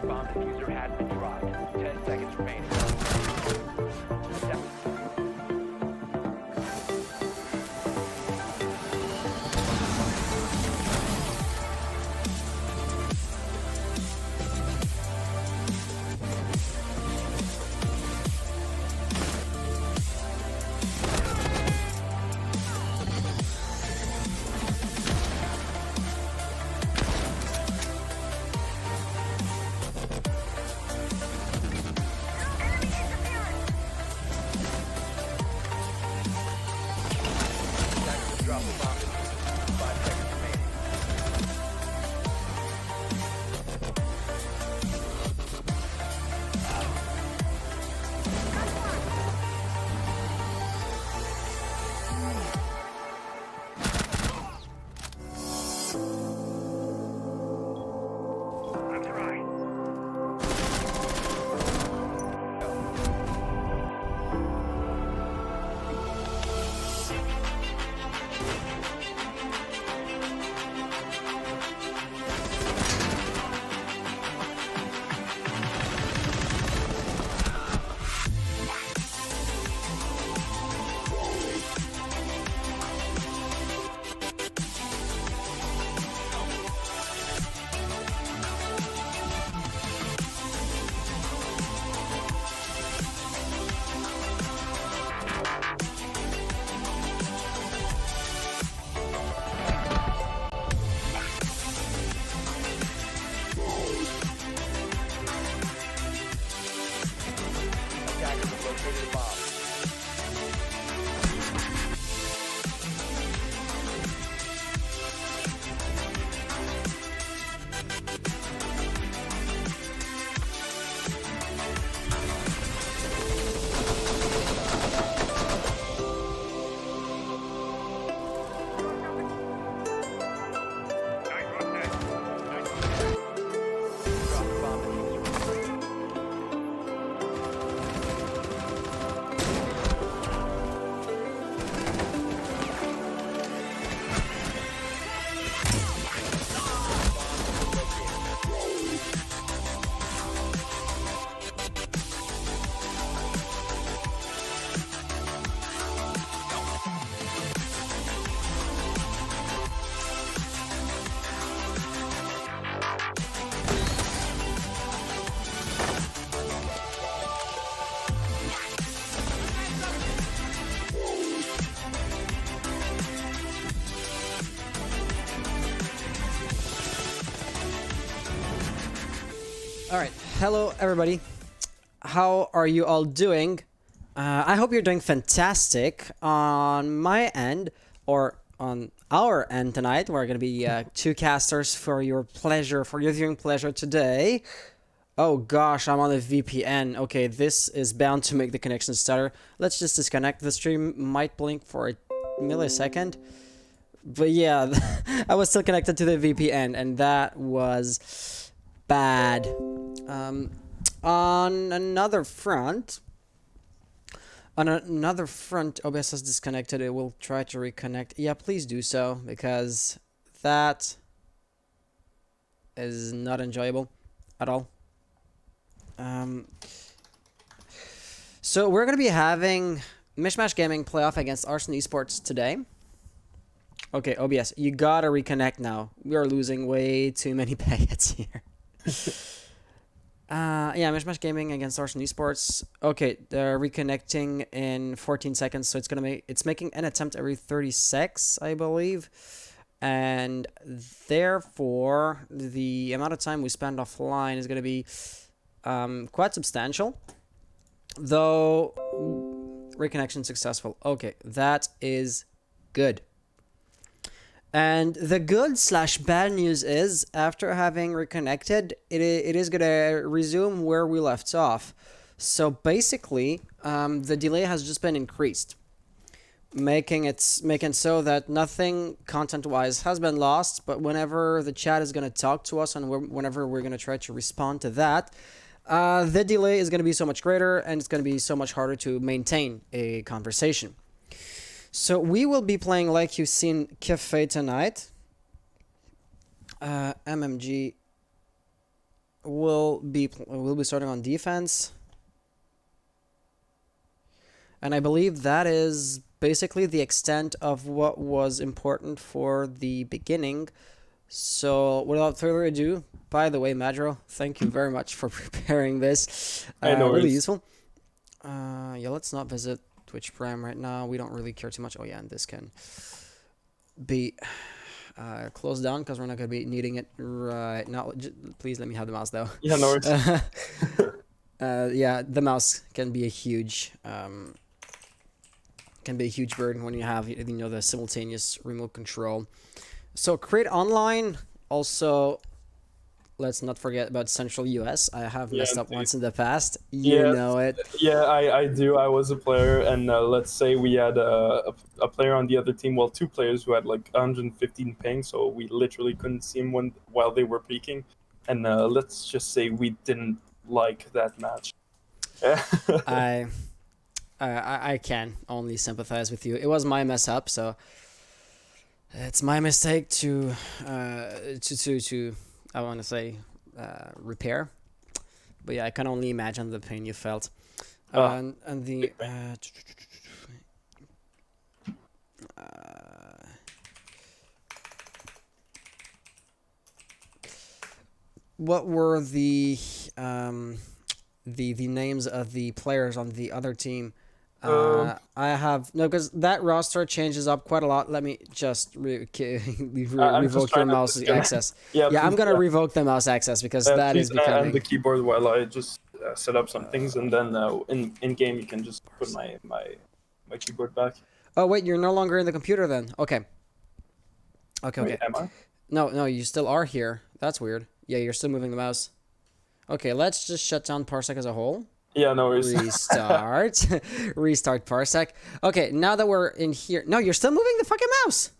Bomb diffuser has been dropped. 10 seconds remaining. Drop the bomb diffuser. 5 seconds remaining. Attackers have located a bomb. Drop the bomb diffuser. All right, hello everybody. How are you all doing? I hope you're doing fantastic. On my end, or on our end tonight, we're gonna be two casters for your pleasure, for your viewing pleasure today. Oh gosh, I'm on a VPN. Okay, this is bound to make the connection stutter. Let's just disconnect. The stream might blink for a millisecond. But yeah, I was still connected to the VPN, and that was bad. On another front, OBS has disconnected. It will try to reconnect. Yeah, please do so, because that is not enjoyable at all. So we're gonna be having MishMash Gaming playoff against Arson Esports today. Okay, OBS, you gotta reconnect now. We are losing way too many packets here. Yeah, MishMash Gaming against Arson Esports. Okay, they're reconnecting in 14 seconds, so it's making an attempt every 36, I believe. And therefore, the amount of time we spend offline is gonna be quite substantial. Though reconnection successful. Okay, that is good. And the good/bad news is, after having reconnected, it is going to resume where we left off. So basically, the delay has just been increased, making so that nothing content-wise has been lost, but whenever the chat is going to talk to us and whenever we're going to try to respond to that, the delay is going to be so much greater, and it's going to be so much harder to maintain a conversation. So we will be playing, like you've seen, Kafe tonight. MMG. will be starting on defense. And I believe that is basically the extent of what was important for the beginning. So without further ado, by the way, Madro, thank you very much for preparing this. Really useful. Yeah, let's not visit Twitch Prime right now. We don't really care too much. Oh yeah, and this can be closed down because we're not going to be needing it right now. Please let me have the mouse though. Yeah, no worries. Yeah, the mouse can be a huge burden when you have the simultaneous remote control. So create online. Also, let's not forget about Central US. I have messed up once in the past. You know it. Yeah, I do. I was a player, and let's say we had a player on the other team. Well, two players who had like 115 ping, so we literally couldn't see him while they were peeking. And let's just say we didn't like that match. I can only sympathize with you. It was my mess up, so it's my mistake to I want to say repair. But yeah, I can only imagine the pain you felt. And the what were the names of the players on the other team? I have no, because that roster changes up quite a lot. Let me just revoke your mouse access. Yeah, I'm gonna revoke the mouse access because that is becoming. And the keyboard while I just set up some things, and then in game you can just put my keyboard back. Oh wait, you're no longer in the computer then. Okay. Okay. Wait, am I? No, you still are here. That's weird. Yeah, you're still moving the mouse. Okay, let's just shut down Parsec as a whole. Yeah, no worries. Restart. Restart Parsec. Okay, now that we're in here. No, you're still moving the fucking mouse.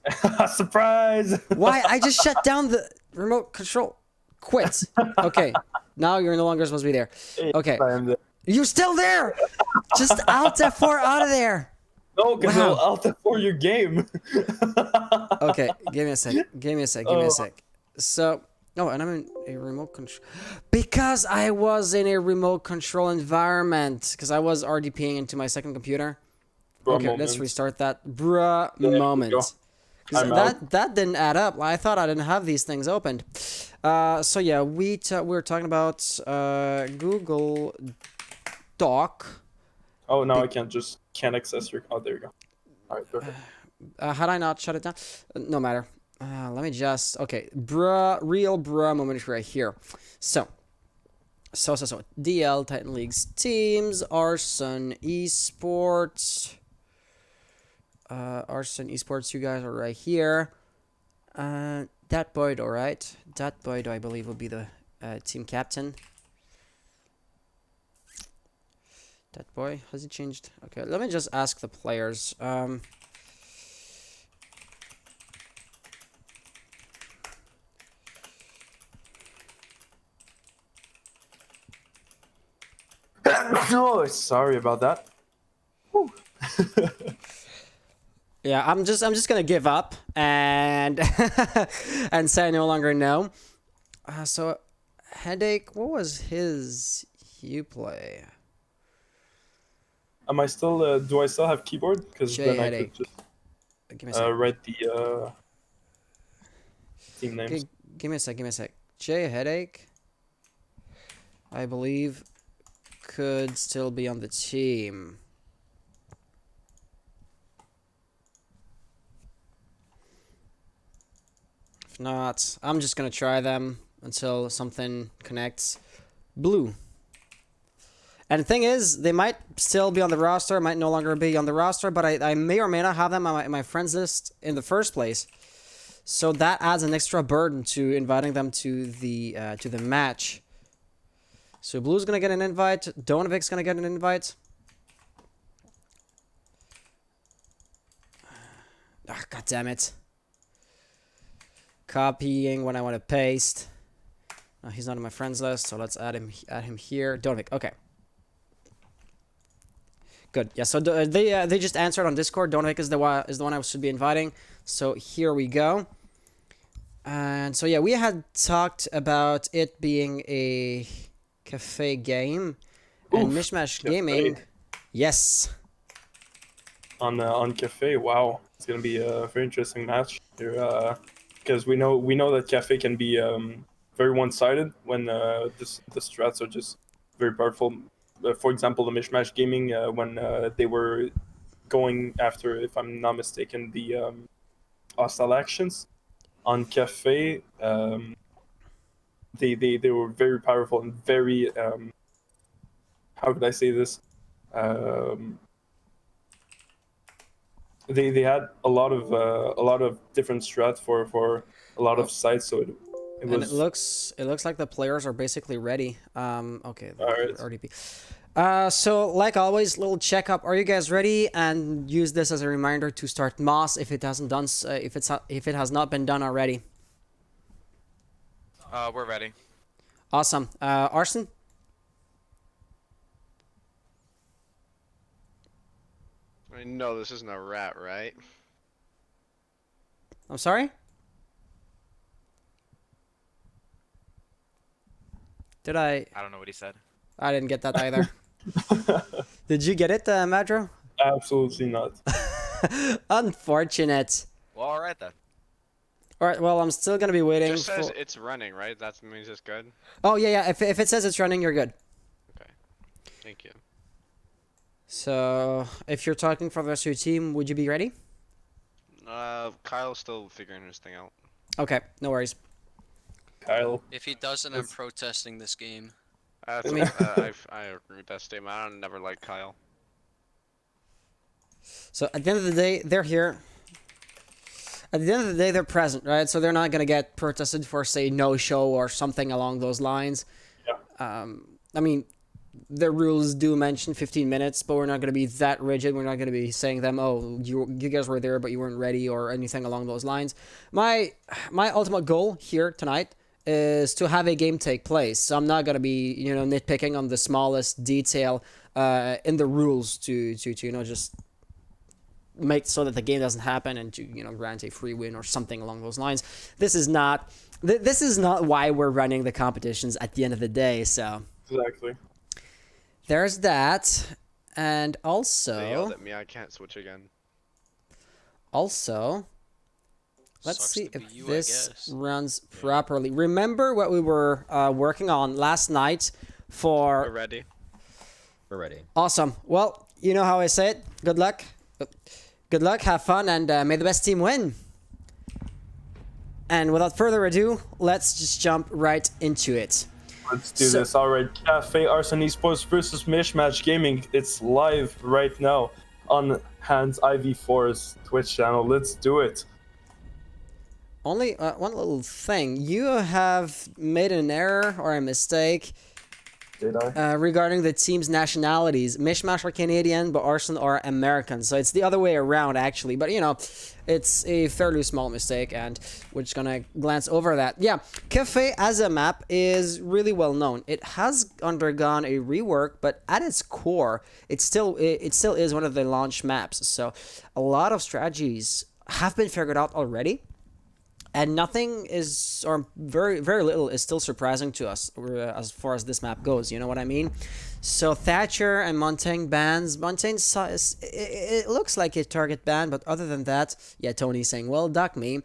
Surprise! Why? I just shut down the remote control. Quit. Okay, now you're no longer supposed to be there. Okay. You're still there. Just Alt F4 out of there. No, because I'll Alt F4 your game. Okay, give me a sec. Give me a sec. So... Oh, and I'm in a remote control. Because I was in a remote control environment. Because I was RDPing into my second computer. Okay, let's restart that. Bruh moment. That didn't add up. I thought I didn't have these things opened. So yeah, we were talking about Google Doc. Oh, no, I can't access your... Oh, there you go. All right, perfect. Had I not shut it down? No matter. Let me just, okay, real moment right here. So, DL, Titan Leagues teams, Arson Esports, you guys are right here. Dat Boyd, alright. Dat Boyd, I believe, will be the team captain. Dat boy, has he changed? Okay, let me just ask the players. Oh, sorry about that. Yeah, I'm just gonna give up and and say I no longer know. So, Headache, what was his Uplay? Am I still? Do I still have keyboard? Because then Headache. I could just write the team names. Give me a sec. J Headache, I believe, could still be on the team. If not, I'm just gonna try them until something connects. Blue. And the thing is, they might still be on the roster, might no longer be on the roster, but I may or may not have them on my friends list in the first place. So that adds an extra burden to inviting them to the match. So Blue's gonna get an invite. Donovic's gonna get an invite. Ah, God damn it! Copying when I want to paste. He's not on my friends list, so let's add him here. Donovic, okay. Good. Yeah. So they just answered on Discord. Donovic is the one I should be inviting. So here we go. And so yeah, we had talked about it being a cafe game, and Oof, Mishmash Cafe. Gaming. Yes. On Kafe. Wow, it's gonna be a very interesting match here, because we know that Kafe can be very one-sided when the strats are just very powerful. For example, the Mishmash Gaming when they were going after, if I'm not mistaken, the hostile actions on Kafe. They were very powerful and very how could I say this? Um, they had a lot of different strats for a lot Oh, of sites, so it and it was looks like the players are basically ready. Okay, alright. RDP. So like always, little checkup. Are you guys ready? And use this as a reminder to start Moss if it hasn't done, if it has not been done already. We're ready. Awesome. Arson. I know this isn't a rat, right? I'm sorry. Did I? I don't know what he said. I didn't get that either. Did you get it, Madro? Absolutely not. Unfortunate. Well, all right then. All right. Well, I'm still gonna be It waiting just says for. it's running, right? That means it's good. Oh yeah, yeah. If it says it's running, you're good. Okay. Thank you. So if you're talking for the rest of your team, would you be ready? Kyle's still figuring his thing out. Okay, no worries. Kyle. If he doesn't, I'm protesting this game. I mean- I agree with that statement. I don't never like Kyle. So at the end of the day, they're here. At the end of the day, they're present, right? So they're not gonna get protested for, say, no show or something along those lines. Yeah. I mean, the rules do mention 15 minutes, but we're not gonna be that rigid. We're not gonna be saying them, oh, you guys were there, but you weren't ready, or anything along those lines. My ultimate goal here tonight is to have a game take place. So I'm not gonna be, nitpicking on the smallest detail in the rules to just make so that the game doesn't happen and to grant a free win or something along those lines. This is not why we're running the competitions at the end of the day. So Exactly. there's that, and They yelled also at me. I can't switch again. let's Sucks see to be if you, I this guess. runs properly. Remember what we were working on last night We're for ready. We're ready. awesome. Well, you know how I say it. Good luck. Good luck, have fun, and may the best team win. And without further ado, let's just jump right into it. Let's do So- this. Alright, Kafe Arson Esports versus MishMash Gaming. It's live right now on Hans IV4's Twitch channel. Let's do it. Only one little thing. You have made an error or a mistake Did I? regarding the team's nationalities. Mishmash are Canadian, but Arson are American. So it's the other way around, actually. But, it's a fairly small mistake, and we're just going to glance over that. Yeah, Kafe as a map is really well known. It has undergone a rework, but at its core, it still is one of the launch maps. So a lot of strategies have been figured out already. And nothing is, or very, very little is still surprising to us as far as this map goes. You know what I mean? So Thatcher and Montaigne bans. Montaigne's size, it looks like a target ban, but other than that, yeah, Tony's saying, well, duck me.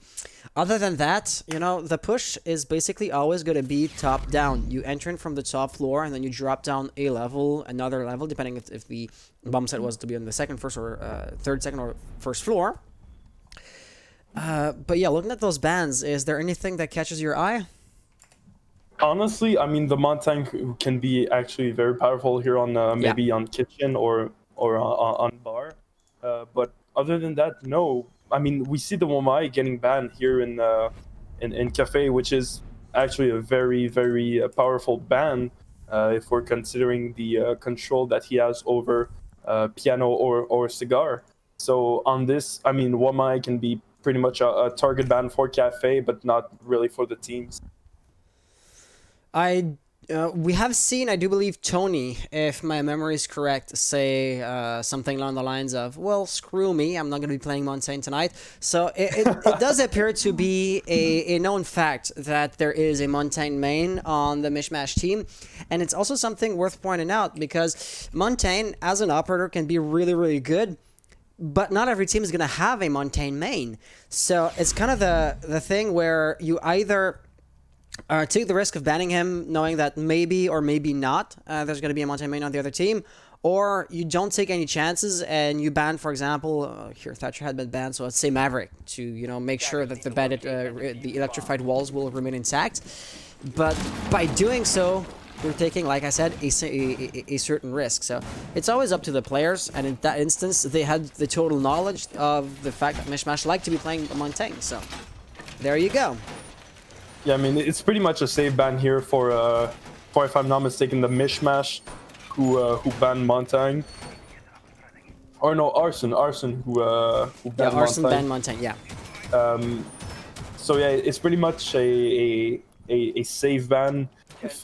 Other than that, the push is basically always going to be top down. You enter in from the top floor, and then you drop down a level, another level, depending if the bomb set was to be on the second, first, or third, second, or first floor. But yeah, looking at those bans, is there anything that catches your eye? Honestly, I mean, the Montaigne can be actually very powerful here on maybe on kitchen or on bar. But other than that, no. I mean, we see the Womai getting banned here in Kafe, which is actually a very, very powerful ban if we're considering the control that he has over piano or cigar. So on this, I mean, Womai can be pretty much a target ban for Kafe, but not really for the teams. I We have seen, I do believe, Tony, if my memory is correct, say something along the lines of, well, screw me, I'm not going to be playing Montaigne tonight. So it does appear to be a known fact that there is a Montaigne main on the MishMash team. And it's also something worth pointing out because Montaigne, as an operator, can be really, really good. But not every team is going to have a Montaigne main. So it's kind of the thing where you either... take the risk of banning him, knowing that maybe or maybe not there's going to be a Montaigne main on the other team, or you don't take any chances and you ban, for example, here Thatcher had been banned, so let's say Maverick to make sure that the electrified walls will remain intact. But by doing so, you're taking, like I said, a certain risk. So it's always up to the players, and in that instance, they had the total knowledge of the fact that MishMash like to be playing Montaigne. So there you go. Yeah, I mean, it's pretty much a safe ban here for if I'm not mistaken, the MishMash who banned Montaigne. Or no, Arson who banned Arson Montaigne. banned Montaigne, yeah. So yeah, it's pretty much a safe ban if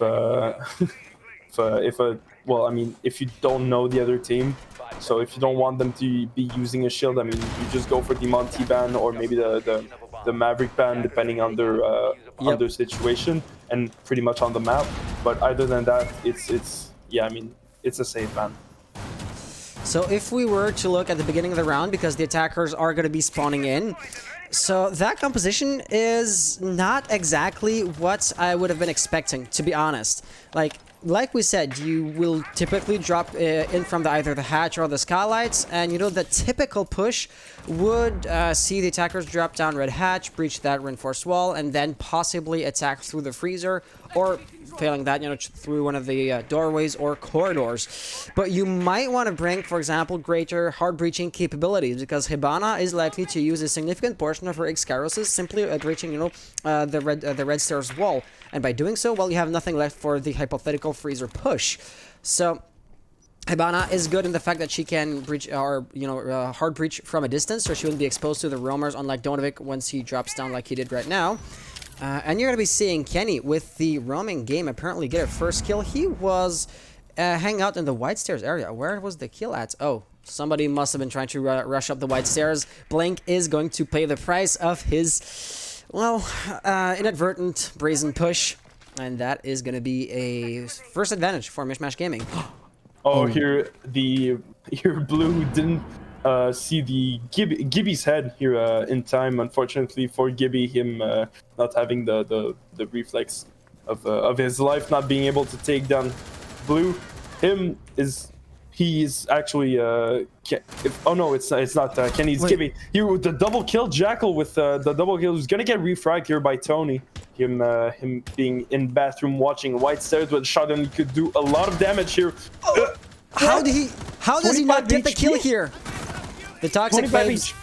well, I mean, if you don't know the other team. So if you don't want them to be using a shield, I mean, you just go for the Monty ban or maybe the Maverick ban, depending on their situation and pretty much on the map. But other than that, it's yeah, I mean, it's a safe ban. So if we were to look at the beginning of the round, because the attackers are going to be spawning in, so that composition is not exactly what I would have been expecting, to be honest. Like we said, you will typically drop in from either the hatch or the skylights, and the typical push would see the attackers drop down red hatch, breach that reinforced wall, and then possibly attack through the freezer, or failing that, through one of the doorways or corridors. But you might want to bring, for example, greater hard breaching capabilities, because Hibana is likely to use a significant portion of her X-Kairos simply breaching, the red stairs wall. And by doing so, well, you have nothing left for the hypothetical freezer push. So Hibana is good in the fact that she can breach or hard breach from a distance, so she wouldn't be exposed to the roamers, unlike Donovic once he drops down like he did right now. And you're going to be seeing Kenny with the roaming game apparently get a first kill. He was hanging out in the white stairs area. Where was the kill at? Oh, somebody must have been trying to rush up the white stairs. Blink is going to pay the price of his, well, inadvertent brazen push. And that is going to be a first advantage for MishMash Gaming. Oh, here Blue didn't see the Gibby's head here in time. Unfortunately for Gibby, him not having the reflex of his life, not being able to take down Blue. He's actually oh no, it's not Kenny's. Wait. Gibby. Here the double kill Jackal with the double kill, who's gonna get refragged here by Tony. Him being in bathroom watching white stairs with a shotgun, he could do a lot of damage here. How does he not get the kill here? The toxic babes.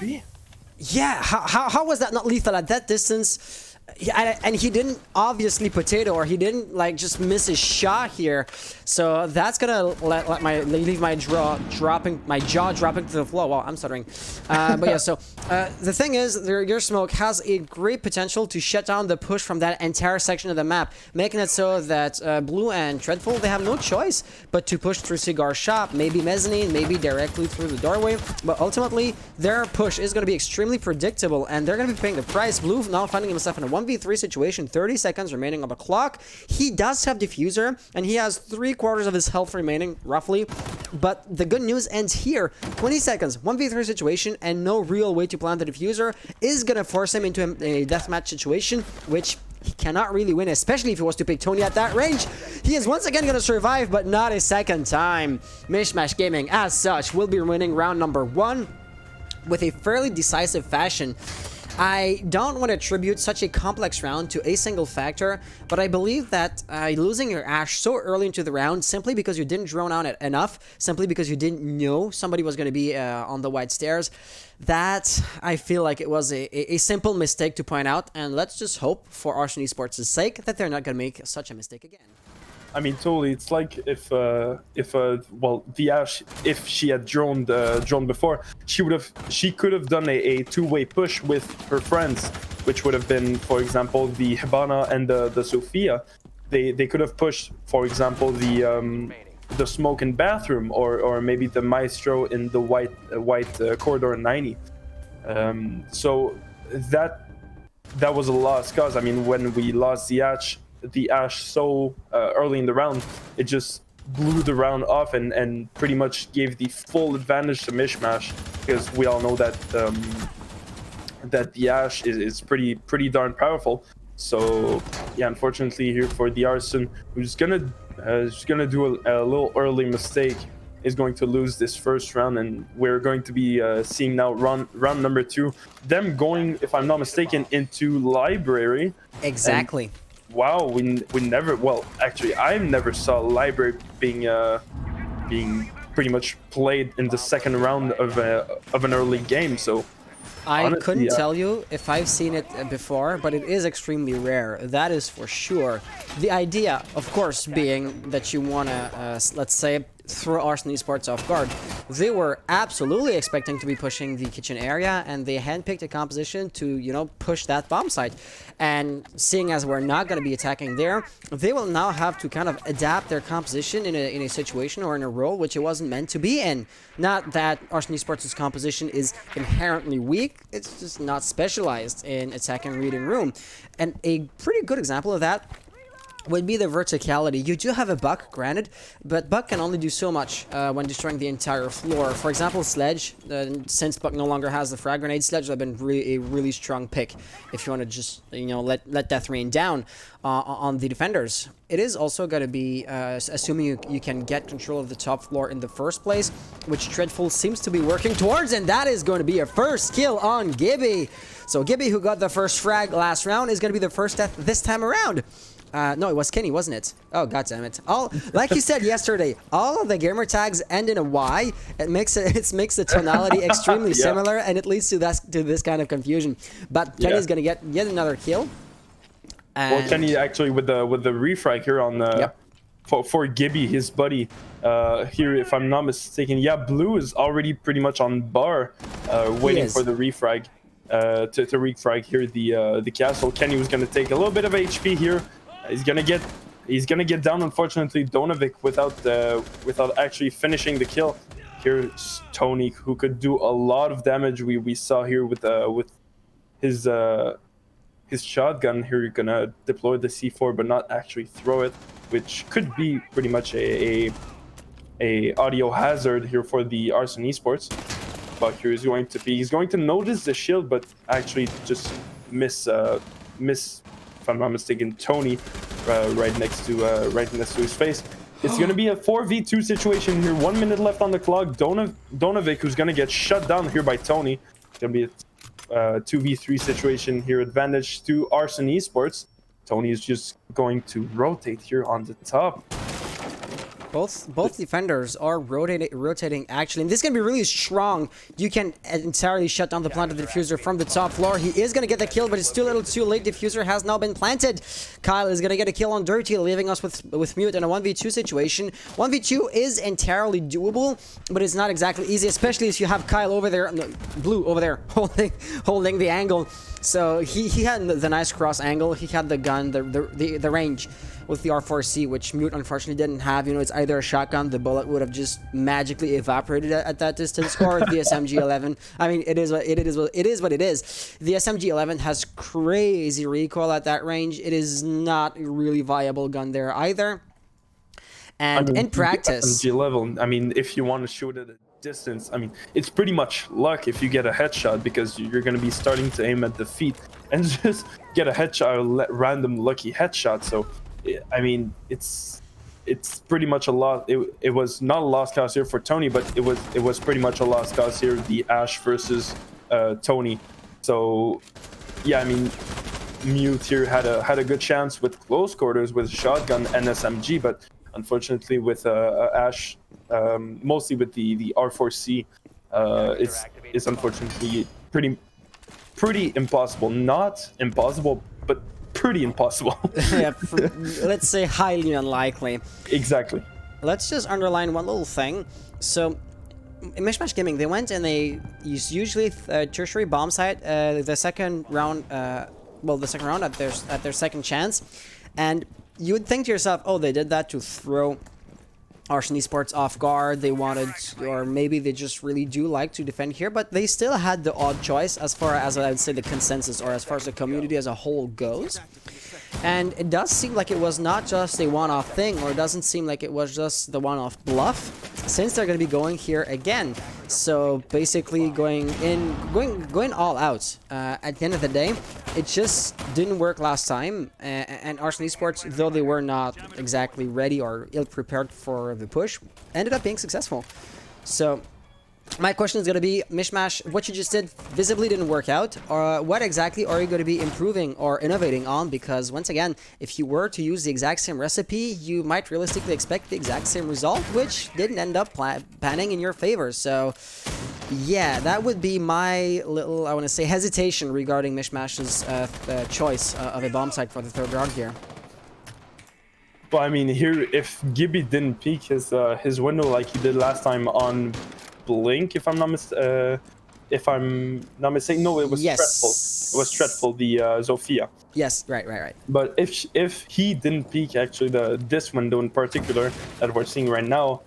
Yeah, how was that not lethal at that distance? Yeah, and he didn't obviously potato, or he didn't just miss his shot here. So that's gonna leave my jaw dropping to the floor. Wow, I'm stuttering. But yeah, so the thing is, your smoke has a great potential to shut down the push from that entire section of the map, making it so that Blue and Dreadful, they have no choice but to push through Cigar Shop, maybe mezzanine, maybe directly through the doorway. But ultimately, their push is going to be extremely predictable, and they're going to be paying the price. Blue now finding himself in a 1v3 situation, 30 seconds remaining on the clock. He does have Diffuser, and he has 3/4 of his health remaining, roughly. But the good news ends here. 20 seconds, 1v3 situation, and no real way to plant the Diffuser is going to force him into a deathmatch situation, which he cannot really win, especially if he was to pick Tony at that range. He is once again going to survive, but not a second time. MishMash Gaming, as such, will be winning round number 1 with a fairly decisive fashion. I don't want to attribute such a complex round to a single factor, but I believe that losing your Ashe so early into the round, simply because you didn't drone out enough, simply because you didn't know somebody was going to be on the white stairs, that I feel like it was a simple mistake to point out, and let's just hope, for Arson Esports' sake, that they're not going to make such a mistake again. I mean, totally. It's like if the Ashe, if she had droned before, she could have done a two-way push with her friends, which would have been, for example, the Hibana and the Sophia. they could have pushed, for example, the smoke in bathroom, or maybe the maestro in the white corridor 90. So that was a lost cause. I mean, when we lost the Ash so early in the round, it just blew the round off and pretty much gave the full advantage to MishMash, because we all know that that the Ash is pretty darn powerful. So yeah, unfortunately here for the Arson, who's gonna do a little early mistake, is going to lose this first round, and we're going to be seeing now round number 2, them going, if I'm not mistaken, into library. Exactly. And, wow, we never, well, actually I never saw library being pretty much played in the second round of an early game. So I honestly, couldn't tell you if I've seen it before, but it is extremely rare. That is for sure. The idea, of course, being that you want to, let's say, throw Arson Esports off guard. They were absolutely expecting to be pushing the kitchen area, and they handpicked a composition to, you know, push that bomb site. And seeing as we're not going to be attacking there, they will now have to kind of adapt their composition in a situation or in a role which it wasn't meant to be in. Not that Arson Esports' composition is inherently weak, it's just not specialized in attacking reading room. And a pretty good example of that would be the verticality. You do have a Buck, granted, but Buck can only do so much when destroying the entire floor. For example, Sledge, since Buck no longer has the frag grenade, Sledge would have been a really strong pick if you want to just, you know, let Death rain down on the defenders. It is also going to be, assuming you can get control of the top floor in the first place, which Dreadful seems to be working towards, and that is going to be a first kill on Gibby. So Gibby, who got the first frag last round, is going to be the first death this time around. No, it was Kenny, wasn't it? Oh, goddammit. Like you said yesterday, all of the gamer tags end in a Y. It makes the tonality extremely similar, and it leads to this kind of confusion. But Kenny's gonna get yet another kill. And well, Kenny actually with the refrag here on for Gibby, his buddy. Here, if I'm not mistaken, yeah, Blue is already pretty much on bar, waiting for the refrag. To refrag here the castle. Kenny was gonna take a little bit of HP here. He's gonna get down, unfortunately, Donovic without actually finishing the kill. Here's Tony, who could do a lot of damage. We saw here with his shotgun. Here you're gonna deploy the C4 but not actually throw it, which could be pretty much a audio hazard here for the Arson Esports. But here he's going to notice the shield, but actually just miss, if I'm not mistaken, Tony right next to his face. It's going to be a 4v2 situation here. 1 minute left on the clock. Donovic, who's going to get shut down here by Tony. It's going to be a 2v3 situation here. Advantage to Arson Esports. Tony is just going to rotate here on the top. Both defenders are rotating actually, and this is going to be really strong. You can entirely shut down the plant of the diffuser from the top floor. He is going to get the kill, but it's too little too late. Diffuser has now been planted. Kyle is going to get a kill on Dirty, leaving us with Mute in a 1v2 situation. 1v2 is entirely doable, but it's not exactly easy, especially if you have Kyle over there, no, Blue over there, holding the angle. So he had the nice cross angle. He had the gun, the range with the R4C, which Mute unfortunately didn't have. You know, it's either a shotgun, the bullet would have just magically evaporated at that distance, or the SMG-11. I mean, it is what it is. The SMG-11 has crazy recoil at that range. It is not a really viable gun there either. And I mean, in practice, SMG-11, I mean, if you want to shoot at a distance, I mean, it's pretty much luck if you get a headshot, because you're going to be starting to aim at the feet and just get a headshot, a random lucky headshot. So I mean, it's pretty much a loss. It was not a lost cause here for Tony, but it was pretty much a lost cause here, the Ash versus Tony. So yeah, I mean, Mute here had a good chance with close quarters with shotgun and SMG, but unfortunately with Ash, mostly with the R4C, it's unfortunately pretty impossible. Not impossible, but pretty impossible. yeah, let's say highly unlikely. Exactly. Let's just underline one little thing. So in MishMash Gaming, they went and they used usually tertiary bomb site the second round at their second chance, and you would think to yourself, oh, they did that to throw Arson Esports off guard. They wanted, or maybe they just really do like to defend here, but they still had the odd choice as far as I would say the consensus, or as far as the community as a whole goes. And it does seem like it was not just a one-off thing, or it doesn't seem like it was just the one-off bluff, since they're going to be going here again. So basically going all out. At the end of the day, it just didn't work last time, and Arson Esports, though they were not exactly ready or ill-prepared for the push, ended up being successful. So my question is going to be, MishMash, what you just did visibly didn't work out. What exactly are you going to be improving or innovating on? Because once again, if you were to use the exact same recipe, you might realistically expect the exact same result, which didn't end up panning in your favor. So yeah, that would be my little, I want to say, hesitation regarding MishMash's choice of a bomb site for the third round here. Well, I mean, here, if Gibby didn't peek his window like he did last time on Blink, if I'm not mistaken, no, it was Dreadful. It was Dreadful, the Zofia. Yes, right. But if he didn't peek actually this window in particular that we're seeing right now,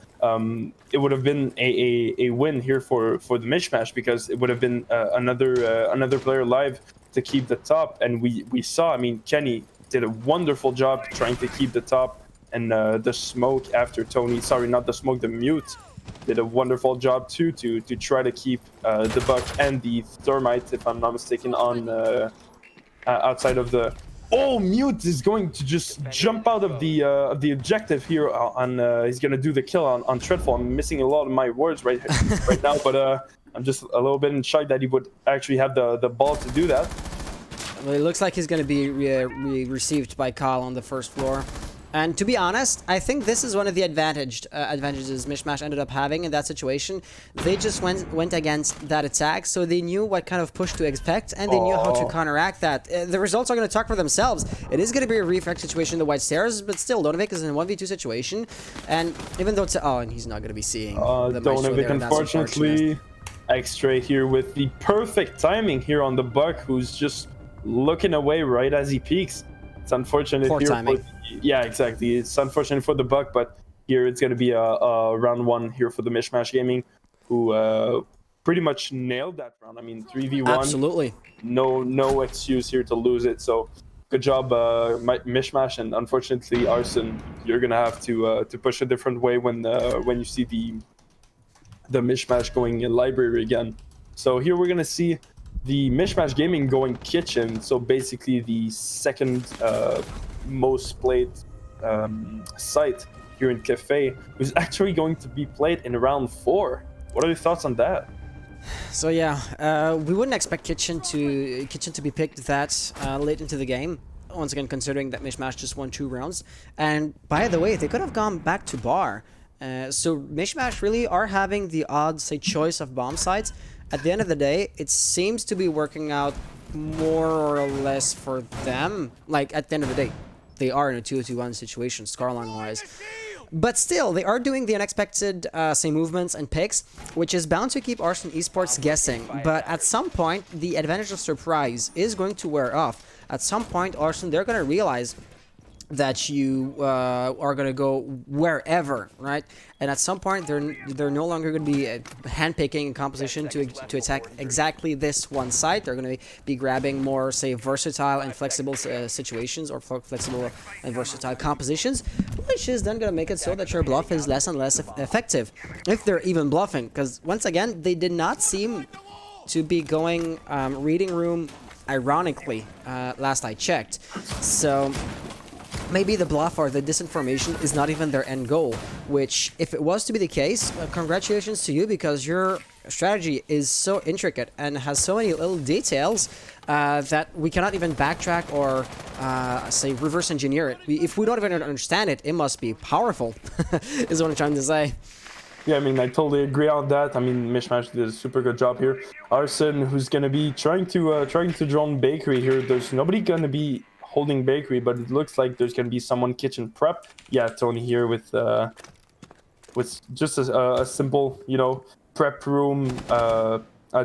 it would have been a win here for the MishMash, because it would have been another player live to keep the top. And we saw, I mean, Kenny did a wonderful job trying to keep the top, and the smoke after Tony, sorry, not the smoke, the mute, did a wonderful job too to try to keep the Buck and the Thermite, if I'm not mistaken, on outside of the. Oh, Mute is going to just jump out of the objective here on. He's gonna do the kill on Dreadful. I'm missing a lot of my words right now, but I'm just a little bit in shock that he would actually have the ball to do that. Well, it looks like he's going to be received by Kyle on the first floor. And to be honest, I think this is one of the advantages MishMash ended up having in that situation. They just went against that attack, so they knew what kind of push to expect, and they knew how to counteract that. The results are going to talk for themselves. It is going to be a refrag situation in the White Stairs, but still, Donovic is in a 1v2 situation. And even though and he's not going to be seeing the Donovic, unfortunately, X-Ray here with the perfect timing here on the Buck, who's just looking away right as he peeks. It's unfortunate Poor here. timing. Yeah, exactly. It's unfortunate for the Buck, but here it's going to be a round one here for the MishMash Gaming, who pretty much nailed that round. I mean, 3v1. Absolutely. No excuse here to lose it. So good job, MishMash, and unfortunately, Arson, you're going to have to push a different way when you see the MishMash going in library again. So here we're going to see the MishMash Gaming going kitchen. So basically the second most played site here in Kafe, who's actually going to be played in round 4. What are your thoughts on that? So yeah, we wouldn't expect kitchen to be picked that late into the game. Once again, considering that MishMash just won 2 rounds. And by the way, they could have gone back to bar. So MishMash really are having the odd, say, choice of bomb sites. At the end of the day, it seems to be working out more or less for them. Like, at the end of the day, they are in a 2-2-1 situation, scoreline-wise. But still, they are doing the unexpected, say, movements and picks, which is bound to keep Arson Esports guessing. But at some point, the advantage of surprise is going to wear off. At some point, Arson, they're going to realize that you are going to go wherever, right? And at some point, they're no longer going to be handpicking a composition to attack exactly this one site. They're going to be grabbing more, say, versatile and flexible situations, or flexible and versatile compositions, which is then going to make it so that your bluff is less and less effective, if they're even bluffing. Because once again, they did not seem to be going reading room, ironically, last I checked. So maybe the bluff or the disinformation is not even their end goal, which, if it was to be the case, congratulations to you, because your strategy is so intricate and has so many little details that we cannot even backtrack or, say, reverse engineer it. If we don't even understand it, it must be powerful, is what I'm trying to say. Yeah, I mean, I totally agree on that. I mean, MishMash did a super good job here. Arson, who's going to be trying to drone Bakery here. There's nobody going to be holding Bakery, but it looks like there's going to be someone kitchen prep. Yeah, Tony here with just a simple, you know, prep room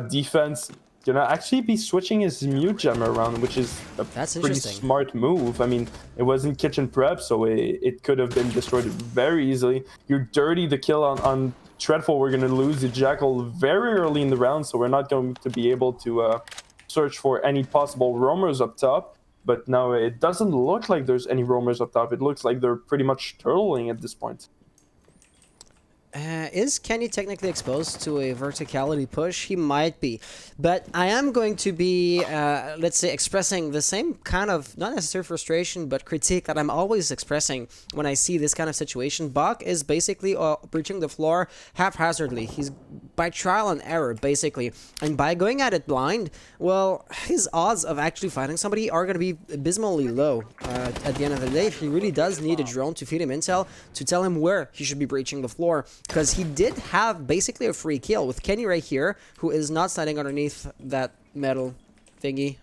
defense. gonna actually be switching his mute gem around, which is a That's pretty interesting. smart move. I mean, it wasn't kitchen prep, so it could have been destroyed very easily. You're dirty the kill on Dreadful. We're gonna lose the Jackal very early in the round, so we're not going to be able to search for any possible roamers up top. But now it doesn't look like there's any roamers up top. It looks like they're pretty much turtling at this point. Is Kenny technically exposed to a verticality push? He might be. But I am going to be, let's say, expressing the same kind of, not necessarily frustration, but critique that I'm always expressing when I see this kind of situation. Bach is basically breaching the floor haphazardly. He's by trial and error, basically. And by going at it blind, well, his odds of actually fighting somebody are going to be abysmally low. At the end of the day, he really does need a drone to feed him intel, to tell him where he should be breaching the floor. Because he did have basically a free kill with Kenny right here, who is not standing underneath that metal thingy,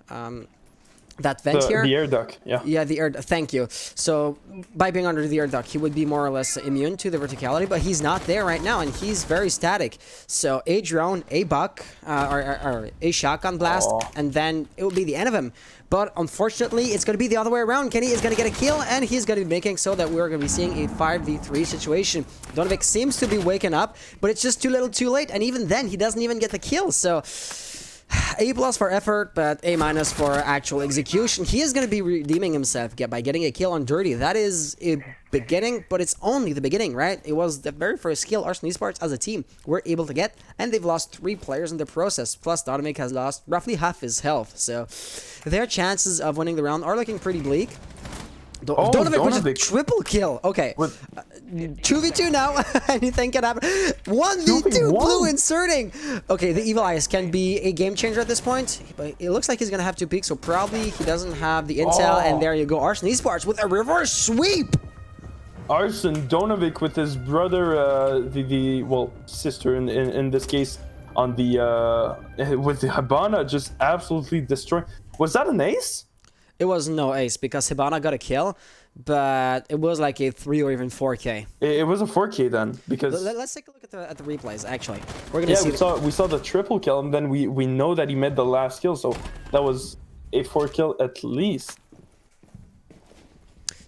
that vent here. The air duct, yeah. Yeah, the air. Thank you. So by being under the air duct, he would be more or less immune to the verticality, but he's not there right now, and he's very static. So a drone, a buck, or a shotgun blast, and then it will be the end of him. But unfortunately, it's going to be the other way around. Kenny is going to get a kill, and he's going to be making so that we're going to be seeing a 5v3 situation. Donovic seems to be waking up, but it's just too little too late, and even then, he doesn't even get the kill. So A+ for effort, but A- for actual execution. He is going to be redeeming himself by getting a kill on Dirty. That is a beginning, but it's only the beginning, right? It was the very first kill Arson Esports as a team were able to get, and they've lost 3 players in the process. Plus, Donovic has lost roughly half his health, so their chances of winning the round are looking pretty bleak. Donovic with a triple kill. Okay. 2v2 now. Anything can happen. 1v2 blue inserting. Okay, the Evil Eyes can be a game changer at this point. But it looks like he's going to have 2 peaks, so probably he doesn't have the intel. And there you go. Arson Esports with a reverse sweep. Arson Donovic with his brother, well, sister in this case, on the with the Hibana just absolutely destroying. Was that an ace? It was no ace because Hibana got a kill, but it was like a 3 or even 4K. It was a 4K then, because let's take a look at the replays. Actually, we're gonna see. We saw the triple kill, and then we know that he made the last kill, so that was a 4 kill at least.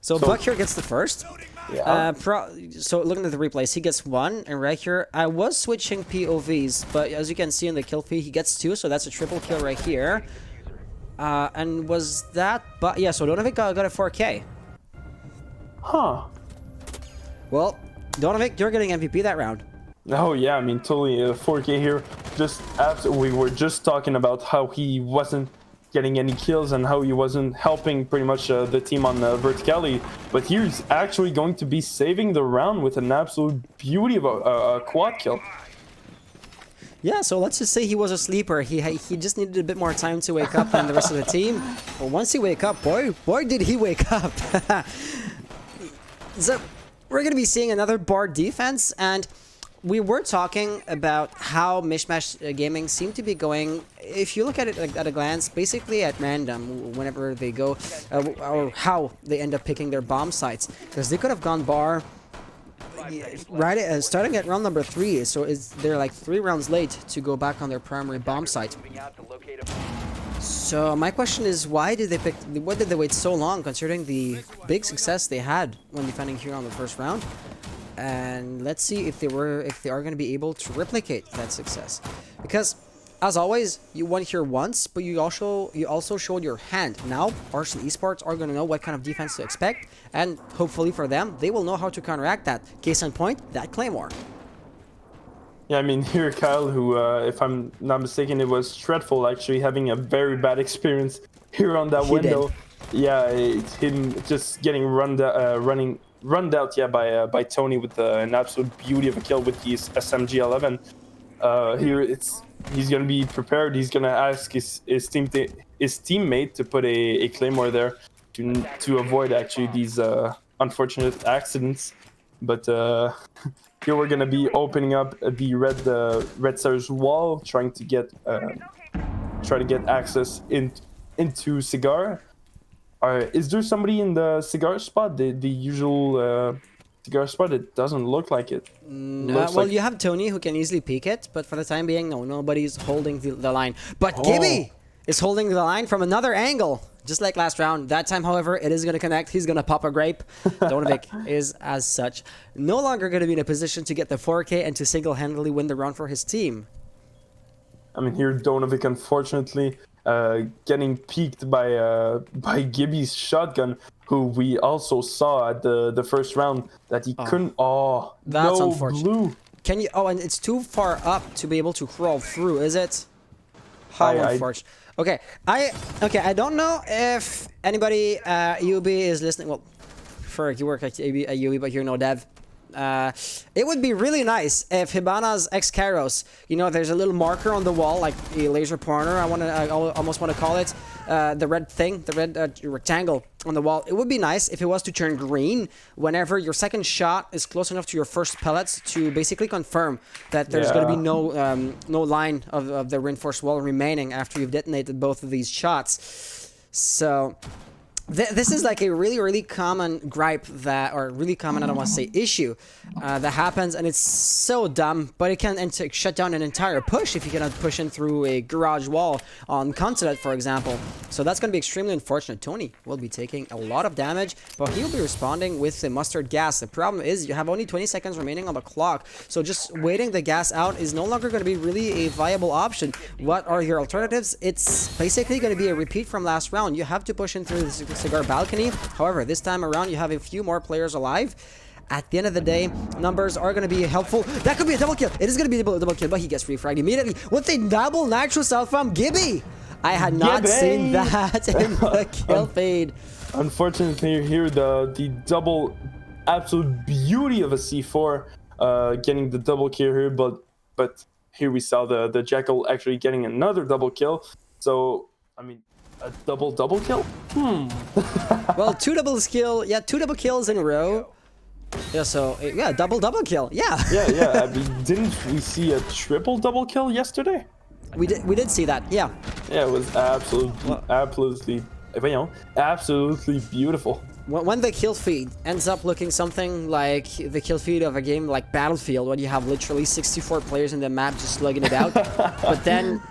So Buck here gets the first. Yeah. So looking at the replays, he gets 1, and right here I was switching POVs, but as you can see in the kill feed, he gets 2, so that's a triple kill right here. And was that... But yeah, so Donovic got a 4K. Huh. Well, Donovic, you're getting MVP that round. Oh yeah, I mean, totally 4K here. Just we were just talking about how he wasn't getting any kills and how he wasn't helping pretty much the team on verticality. But he's actually going to be saving the round with an absolute beauty of a quad kill. Yeah, so let's just say he was a sleeper. He just needed a bit more time to wake up than the rest of the team. But once he wake up, boy did he wake up. So we're going to be seeing another bar defense, and we were talking about how MishMash Gaming seemed to be going, if you look at it at a glance, basically at random whenever they go, or how they end up picking their bomb sites. Because they could have gone bar right starting at round number 3, so they're like 3 rounds late to go back on their primary bomb site. So my question is, why did they wait so long, considering the big success they had when defending here on the first round? And let's see if they are going to be able to replicate that success, because as always, you won here once, but you also showed your hand. Now, Arson Esports are going to know what kind of defense to expect, and hopefully for them, they will know how to counteract that. Case in point, that Claymore. Yeah, I mean, here Kyle, who, if I'm not mistaken, it was Dreadful actually having a very bad experience here on that window. Yeah, him just getting run out, yeah, by Tony with an absolute beauty of a kill with his SMG-11. Here he's gonna be prepared. He's gonna ask his teammate to put a Claymore there to avoid actually these unfortunate accidents. But here we're gonna be opening up the Red Stars wall, trying to get access into Cigar. Is there somebody in the Cigar spot? The usual cigar spot, it doesn't look like it. Looks Well, like- you have Tony who can easily peek it, but for the time being, no, nobody's holding the line. But Oh. Gibby is holding the line from another angle, just like last round. That time, however, it is going to connect. He's going to pop a grape. Donovic is, as such, no longer going to be in a position to get the 4K and to single-handedly win the round for his team. I mean, here Donovic, unfortunately, getting peeked by Gibby's shotgun, who we also saw at the first round that he couldn't. Oh, That's no unfortunate. blue. Can you? Oh, and it's too far up to be able to crawl through, is it? How unfortunate. Okay, I don't know if anybody UB is listening. Well, Ferg, you work at UB, but you're no dev. It would be really nice if Hibana's X Karos, you know, there's a little marker on the wall, like a laser pointer. I almost want to call it the red thing, the red rectangle on the wall. It would be nice if it was to turn green whenever your second shot is close enough to your first pellets to basically confirm that there's going to be no line of the reinforced wall remaining after you've detonated both of these shots. So this is like a really common gripe that, or really common, I don't want to say issue, that happens, and it's so dumb, but it can shut down an entire push if you cannot push in through a garage wall on Continent, for example. So that's going to be extremely unfortunate. Tony will be taking a lot of damage, but he'll be responding with the mustard gas. The problem is you have only 20 seconds remaining on the clock, so just waiting the gas out is no longer going to be really a viable option. What are your alternatives? It's basically going to be a repeat from last round. You have to push in through the cigar balcony. However, this time around you have a few more players alive. At the end of the day, numbers are going to be helpful. That could be a double kill. It is going to be a double kill, but he gets refragged immediately with a double nitro cell from Gibby. I had not seen that in the kill feed. Unfortunately, here the double absolute beauty of a C4 getting the double kill here, but here we saw the Jackal actually getting another double kill. So I mean, a double kill? Well, two double kills in a row. Yeah, so yeah, double kill. Yeah. Yeah. I mean, didn't we see a triple double kill yesterday? We did see that. Yeah. Yeah, it was absolutely beautiful. When the kill feed ends up looking something like the kill feed of a game like Battlefield, when you have literally 64 players in the map just slugging it out, but then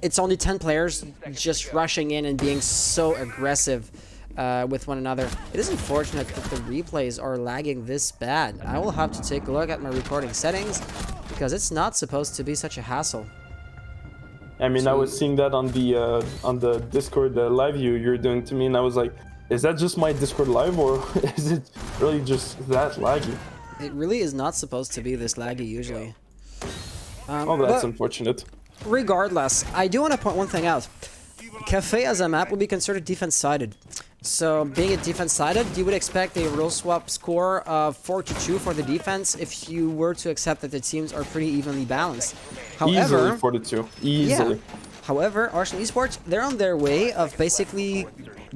it's only 10 players just rushing in and being so aggressive with one another. It is unfortunate that the replays are lagging this bad. I will have to take a look at my recording settings because it's not supposed to be such a hassle. I mean, I was seeing that on the Discord live you're doing to me, and I was like, is that just my Discord live, or is it really just that laggy? It really is not supposed to be this laggy usually. Oh, that's unfortunate. Regardless, I do want to point one thing out. Kafe as a map will be considered defense-sided. So, being a defense-sided, you would expect a rule swap score of 4-2 for the defense if you were to accept that the teams are pretty evenly balanced. However, Easily 4-2. Easily. Yeah. However, Arson Esports, they're on their way of basically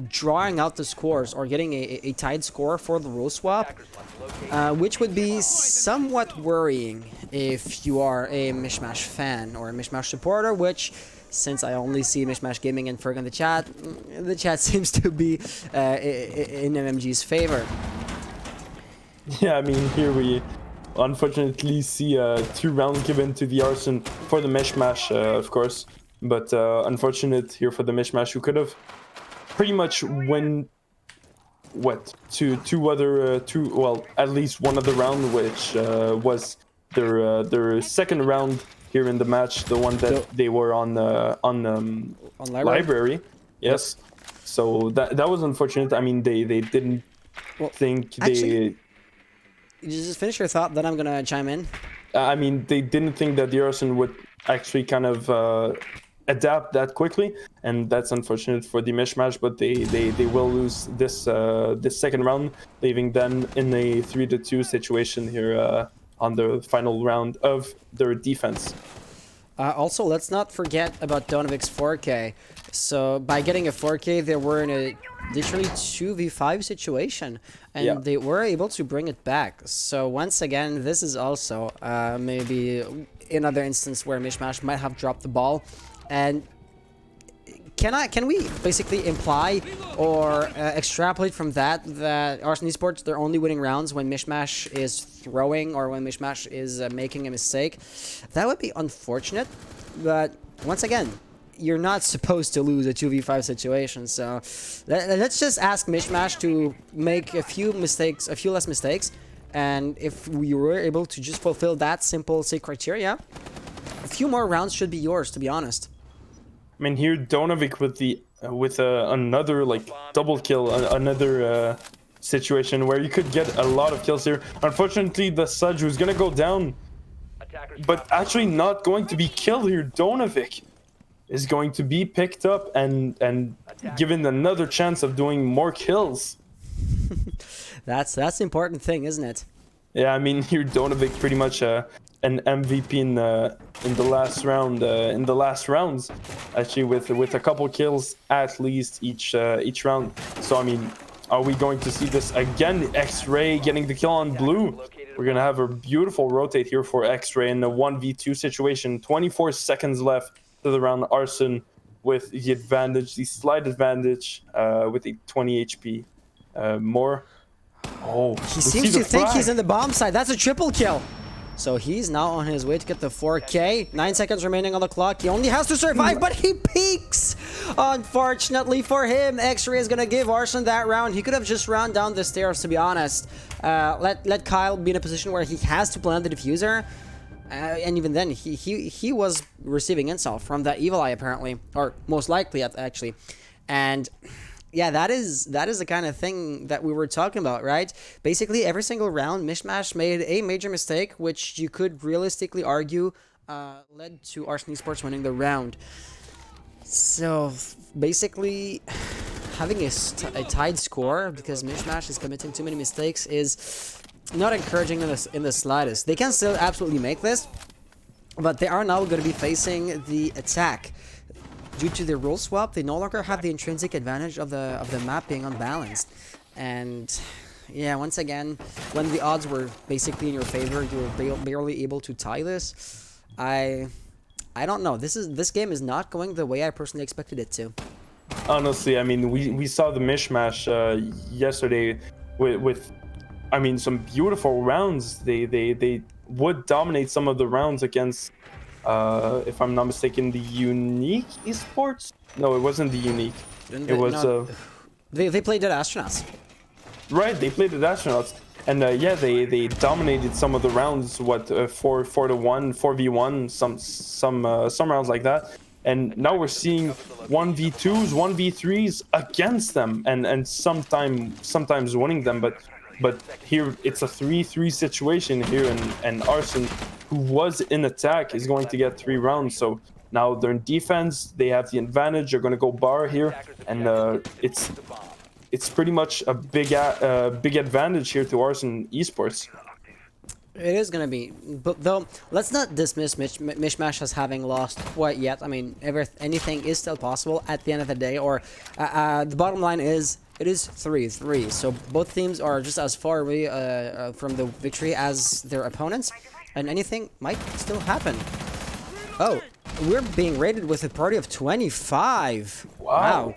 drawing out the scores or getting a tied score for the rule swap, which would be somewhat worrying if you are a MishMash fan or a MishMash supporter, which, since I only see MishMash Gaming and Ferg in the chat seems to be in MMG's favor. Yeah, I mean, here we unfortunately see 2 rounds given to the Arson for the MishMash, of course. But unfortunate here for the MishMash, who could have pretty much win well, at least one other round, which was their second round here in the match, the one that they were on library. Yes. So that was unfortunate. I mean, they didn't think actually, you just finish your thought, then I'm gonna chime in. I mean, they didn't think that the Arson would actually kind of adapt that quickly, and that's unfortunate for the MishMash. But they will lose this second round, leaving them in a 3-2 situation here on the final round of their defense. Also, let's not forget about Donovic's 4K. So by getting a 4K, they were in a literally 2v5 situation, and they were able to bring it back. So once again, this is also maybe another instance where MishMash might have dropped the ball, and can we basically imply or extrapolate from that Arson Esports, they're only winning rounds when MishMash is throwing or when MishMash is making a mistake? That would be unfortunate, but once again, you're not supposed to lose a 2v5 situation, so let's just ask MishMash to make a few less mistakes, and if we were able to just fulfill that simple, say, criteria, a few more rounds should be yours, to be honest. I mean, here Donovic with another like double kill, another situation where you could get a lot of kills here. Unfortunately, the Sudge was gonna go down, but actually not going to be killed here. Donovic is going to be picked up and given another chance of doing more kills. That's the important thing, isn't it? Yeah, I mean, here Donovic pretty much an MVP in the last round, in the last rounds, actually with a couple kills at least each round. So I mean, are we going to see this again? X-Ray getting the kill on blue. We're gonna have a beautiful rotate here for X-Ray in a 1v2 situation. 24 seconds left to the round. Arson with the advantage, the slight advantage, with a 20 HP more. Oh, He seems to think he's in the bomb side. That's a triple kill. So he's now on his way to get the 4K. 9 seconds remaining on the clock. He only has to survive, but he peaks. Unfortunately for him, X-Ray is going to give Arson that round. He could have just run down the stairs, to be honest. Let Kyle be in a position where he has to plant the diffuser. And even then, he was receiving insult from that evil eye, apparently. Or most likely, actually. And yeah, that is the kind of thing that we were talking about, right? Basically, every single round, MishMash made a major mistake, which you could realistically argue led to Arson Esports winning the round. So basically, having a tied score because MishMash is committing too many mistakes is not encouraging in the slightest. They can still absolutely make this, but they are now going to be facing the attack. Due to the rule swap, they no longer have the intrinsic advantage of the map being unbalanced. And yeah, once again, when the odds were basically in your favor, you were barely able to tie this. I don't know. This game is not going the way I personally expected it to. Honestly, I mean, we saw the MishMash yesterday with I mean, some beautiful rounds. They would dominate some of the rounds against, if I'm not mistaken, the Unique Esports? No, it wasn't the Unique. It was... They played at Astronauts. Right, they played at Astronauts. And yeah, they dominated some of the rounds, what, 4-1, 4v1, some rounds like that. And now we're seeing 1v2s, 1v3s against them, and sometimes winning them. But here it's a 3-3 situation here, and Arson, who was in attack, is going to get 3 rounds. So now they're in defense, they have the advantage, they're going to go bar here, and it's pretty much a big advantage here to Arson Esports. It is going to be, but though, let's not dismiss MishMash as having lost quite yet. I mean, anything is still possible at the end of the day, or the bottom line is, it is 3-3, so both teams are just as far away from the victory as their opponents, and anything might still happen. Oh, we're being rated with a party of 25. Wow.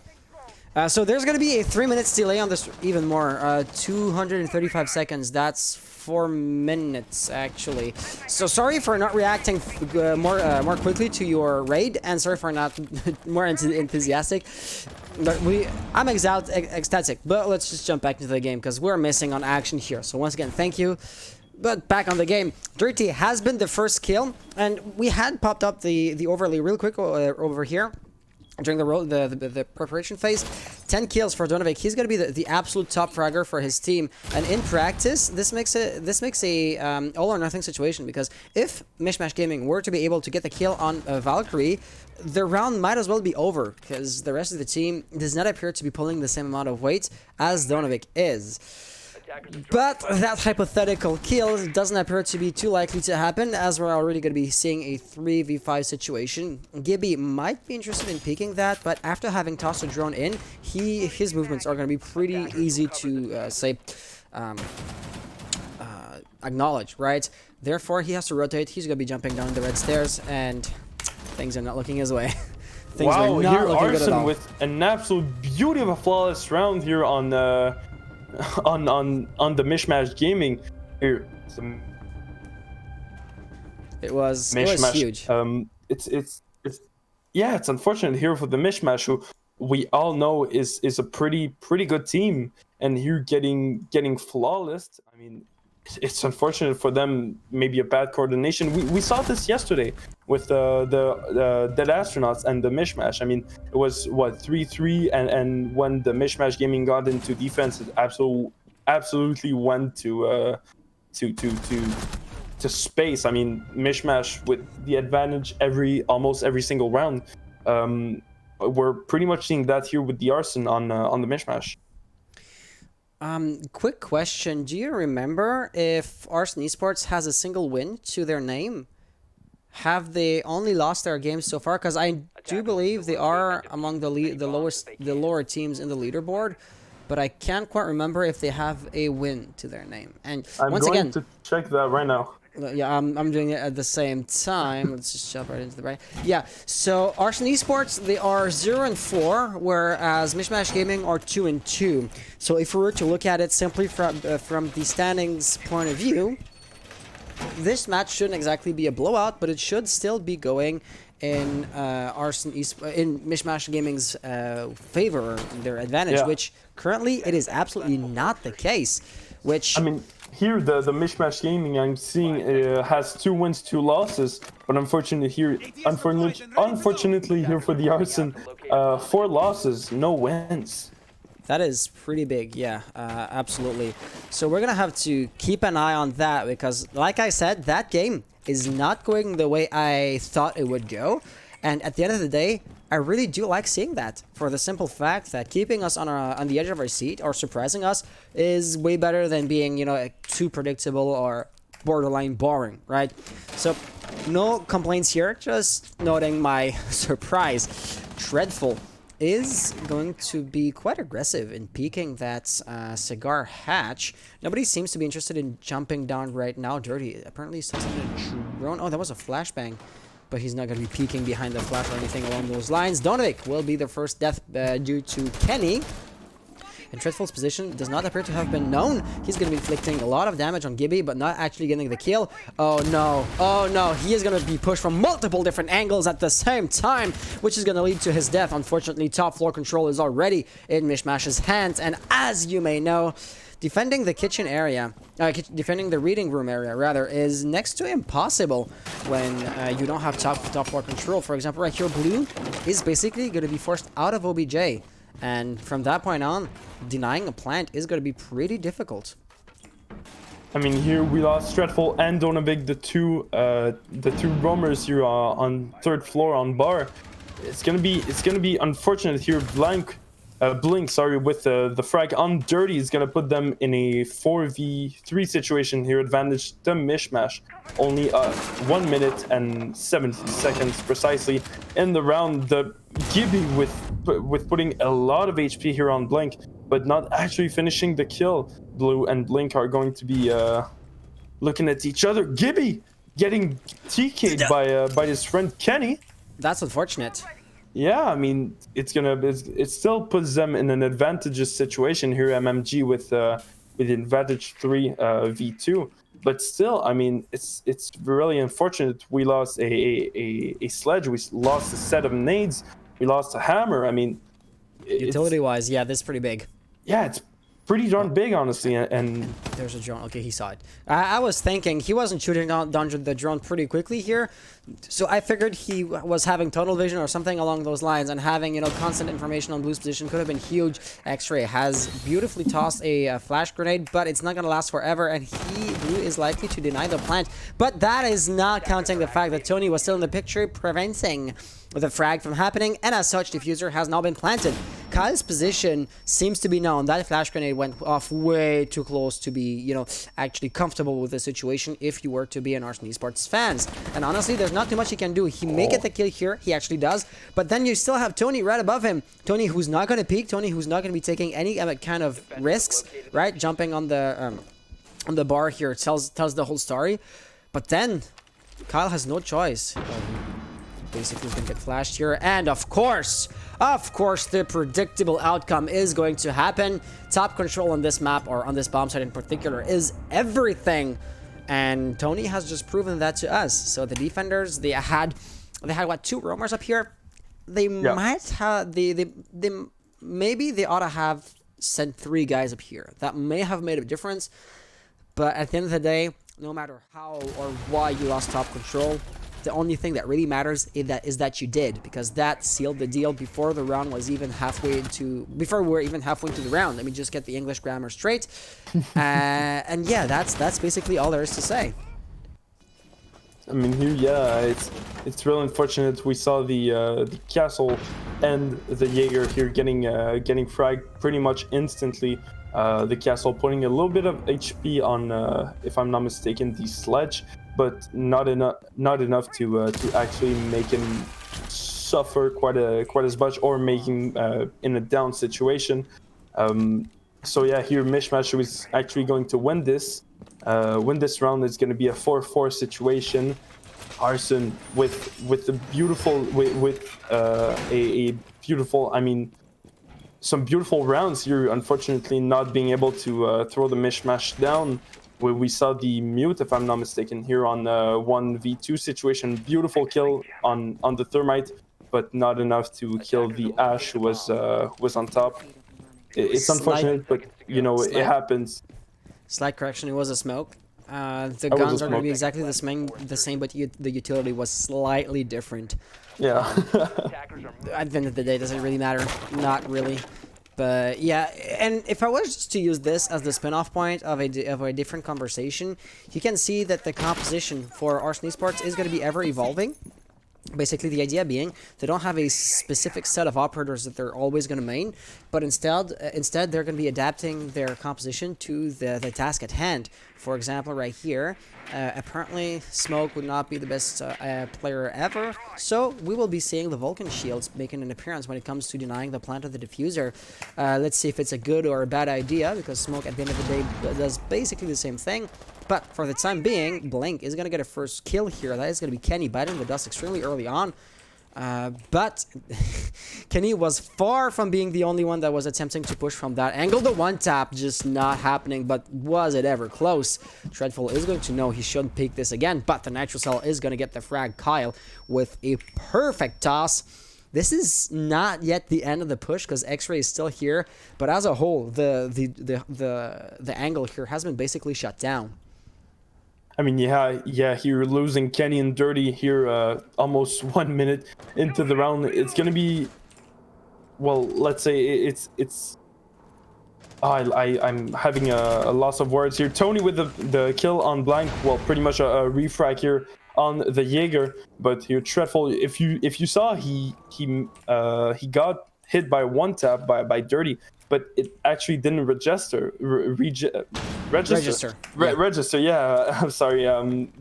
So there's going to be a 3 minutes delay on this, even more, 235 seconds. That's 4 minutes, actually. So sorry for not reacting more quickly to your raid, and sorry for not more enthusiastic. But I'm ecstatic. But let's just jump back into the game because we're missing on action here. So once again, thank you. But back on the game, Dirty has been the first kill, and we had popped up the overlay real quick over here. During the preparation phase, 10 kills for Donovic. He's going to be the absolute top fragger for his team. And in practice, this makes a all or nothing situation, because if MishMash Gaming were to be able to get the kill on Valkyrie, the round might as well be over, because the rest of the team does not appear to be pulling the same amount of weight as Donovic is. But that hypothetical kill doesn't appear to be too likely to happen, as we're already going to be seeing a 3v5 situation. Gibby might be interested in peeking that, but after having tossed a drone in, his movements are going to be pretty easy to, acknowledge, right? Therefore, he has to rotate. He's going to be jumping down the red stairs, and things are not looking his way. Things wow, were not here looking good at Arson all. with an absolute beauty of a flawless round here on on the MishMash Gaming. Here, some It was MishMash. huge. It's yeah, it's unfortunate here for the MishMash, who we all know is a pretty good team, and here getting flawless. I mean, it's unfortunate for them. Maybe a bad coordination. We saw this yesterday with the Dead Astronauts and the MishMash. I mean, it was what 3-3, and when the MishMash Gaming got into defense, it absolutely went to space. I mean, MishMash with the advantage almost every single round. We're pretty much seeing that here with the Arson on the MishMash. Quick question. Do you remember if Arson Esports has a single win to their name? Have they only lost their games so far? Because I do believe they are among the lower teams in the leaderboard, but I can't quite remember if they have a win to their name. And I'm once going again, to check that right now. yeah, I'm doing it at the same time. Let's just jump right into the right. Yeah, so Arson Esports, they are 0-4, whereas MishMash Gaming are 2-2. So if we were to look at it simply from the standings point of view, this match shouldn't exactly be a blowout, but it should still be going in in MishMash Gaming's favor, their advantage, Yeah. which currently it is absolutely not the case. Which I mean, here the MishMash Gaming I'm seeing has 2 wins, 2 losses, but unfortunately here for the Arson, 4 losses, no wins. that is pretty big, yeah, absolutely. So we're gonna have to keep an eye on that because, like I said, that game is not going the way I thought it would go. And at the end of the day, I really do like seeing that, for the simple fact that keeping us on the edge of our seat or surprising us is way better than being, you know, too predictable or borderline boring, right? So no complaints here, just noting my surprise. Dreadful is going to be quite aggressive in peeking that cigar hatch. Nobody seems to be interested in jumping down right now. Dirty apparently he's testing a drone. Oh, that was a flashbang. But he's not going to be peeking behind the flash or anything along those lines. Donovic will be the first death due to Kenny. And Dreadful's position does not appear to have been known. He's going to be inflicting a lot of damage on Gibby, but not actually getting the kill. Oh no, oh no, he is going to be pushed from multiple different angles at the same time, which is going to lead to his death. Unfortunately, top floor control is already in MishMash's hands, and as you may know, defending the kitchen area, defending the reading room area, rather, is next to impossible when you don't have top floor control. For example, right here, Blue is basically going to be forced out of OBJ. And from that point on, denying a plant is going to be pretty difficult. I mean, here we lost Dreadful and Donovic, the two roamers here on 3rd floor on bar. It's gonna be unfortunate here. Blink, sorry, with the frag on Dirty is gonna put them in a 4v3 situation here. Advantage to MishMash. Only 1 minute and 70 seconds precisely in the round. The Gibby with putting a lot of HP here on Blink, but not actually finishing the kill. Blue and Blink are going to be looking at each other. Gibby getting TK'd by his friend Kenny. That's unfortunate. Yeah, I mean, it still puts them in an advantageous situation here. MMG with advantage 3v2, but still, I mean, it's really unfortunate. We lost a sledge. We lost a set of nades. We lost a hammer. I mean, Utility-wise, yeah, this is pretty big. Yeah, it's pretty darn big, honestly, and there's a drone. Okay, he saw it. I was thinking he wasn't shooting down the drone pretty quickly here, so I figured he was having tunnel vision or something along those lines, and having, you know, constant information on Blue's position could have been huge. X-Ray has beautifully tossed a flash grenade, but it's not going to last forever, and Blue is likely to deny the plant. But that is not counting the fact that Tony was still in the picture, preventing the frag from happening, and as such, diffuser has now been planted. Kyle's position seems to be known. That flash grenade went off way too close to be, you know, actually comfortable with the situation if you were to be an Arson Esports fans. And honestly, there's not too much he can do. He may get the kill here. He actually does. But then you still have Tony right above him. Tony who's not going to peek. Tony who's not going to be taking any kind of risks, right? Jumping on the bar here tells the whole story. But then Kyle has no choice. basically is going to get flashed here. And of course, the predictable outcome is going to happen. Top control on this map, or on this bomb site in particular, is everything. And Tony has just proven that to us. So the defenders, they had what, 2 roamers up here? They might have, maybe they ought to have sent 3 guys up here. That may have made a difference. But at the end of the day, no matter how or why you lost top control, the only thing that really matters is that you did, because that sealed the deal before the round was even before we were even halfway into the round. Let me just get the English grammar straight. And yeah, that's basically all there is to say. I mean, here, yeah, it's really unfortunate. We saw the castle and the Jaeger here getting fragged pretty much instantly. The castle putting a little bit of HP on, if I'm not mistaken, the sledge, but not enough to actually make him suffer quite as much, or make him in a down situation. So yeah, here MishMash was actually going to win this round. It's going to be a 4-4 situation. Arson with a beautiful beautiful, I mean, some beautiful rounds here. Unfortunately, not being able to throw the MishMash down. We saw the mute, if I'm not mistaken, here on 1v2 situation. Beautiful kill on the thermite, but not enough to kill the Ash, who was on top. It's unfortunate, but you know, it happens. Slight correction, it was a smoke. The guns are going to be exactly the same, but the utility was slightly different. Yeah. At the end of the day, does it really matter? Not really. But yeah, and if I was just to use this as the spin-off point of a different conversation, you can see that the composition for Arson Esports is going to be ever evolving. Basically, the idea being they don't have a specific set of operators that they're always going to main, but instead they're going to be adapting their composition to the task at hand. For example, right here, apparently Smoke would not be the best player ever, so we will be seeing the Vulcan shields making an appearance when it comes to denying the plant of the diffuser. Let's see if it's a good or a bad idea, because Smoke at the end of the day does basically the same thing. But for the time being, Blink is going to get a first kill here. That is going to be Kenny biting the dust extremely early on. But Kenny was far from being the only one that was attempting to push from that angle. The one tap just not happening, but was it ever close? Dreadful is going to know he shouldn't peek this again, but the Nitro Cell is going to get the frag. Kyle with a perfect toss. This is not yet the end of the push, because X-Ray is still here, but as a whole, the angle here has been basically shut down. I mean, yeah, here losing Kenny and Dirty here, almost 1 minute into the round. It's gonna be, well, let's say it's. I'm having a loss of words here. Tony with the kill on Blank, well, pretty much a refrag here on the Jaeger, but here Dreadful. If you saw, he got hit by one tap by Dirty, but it actually didn't register. Register. Yeah, I'm sorry.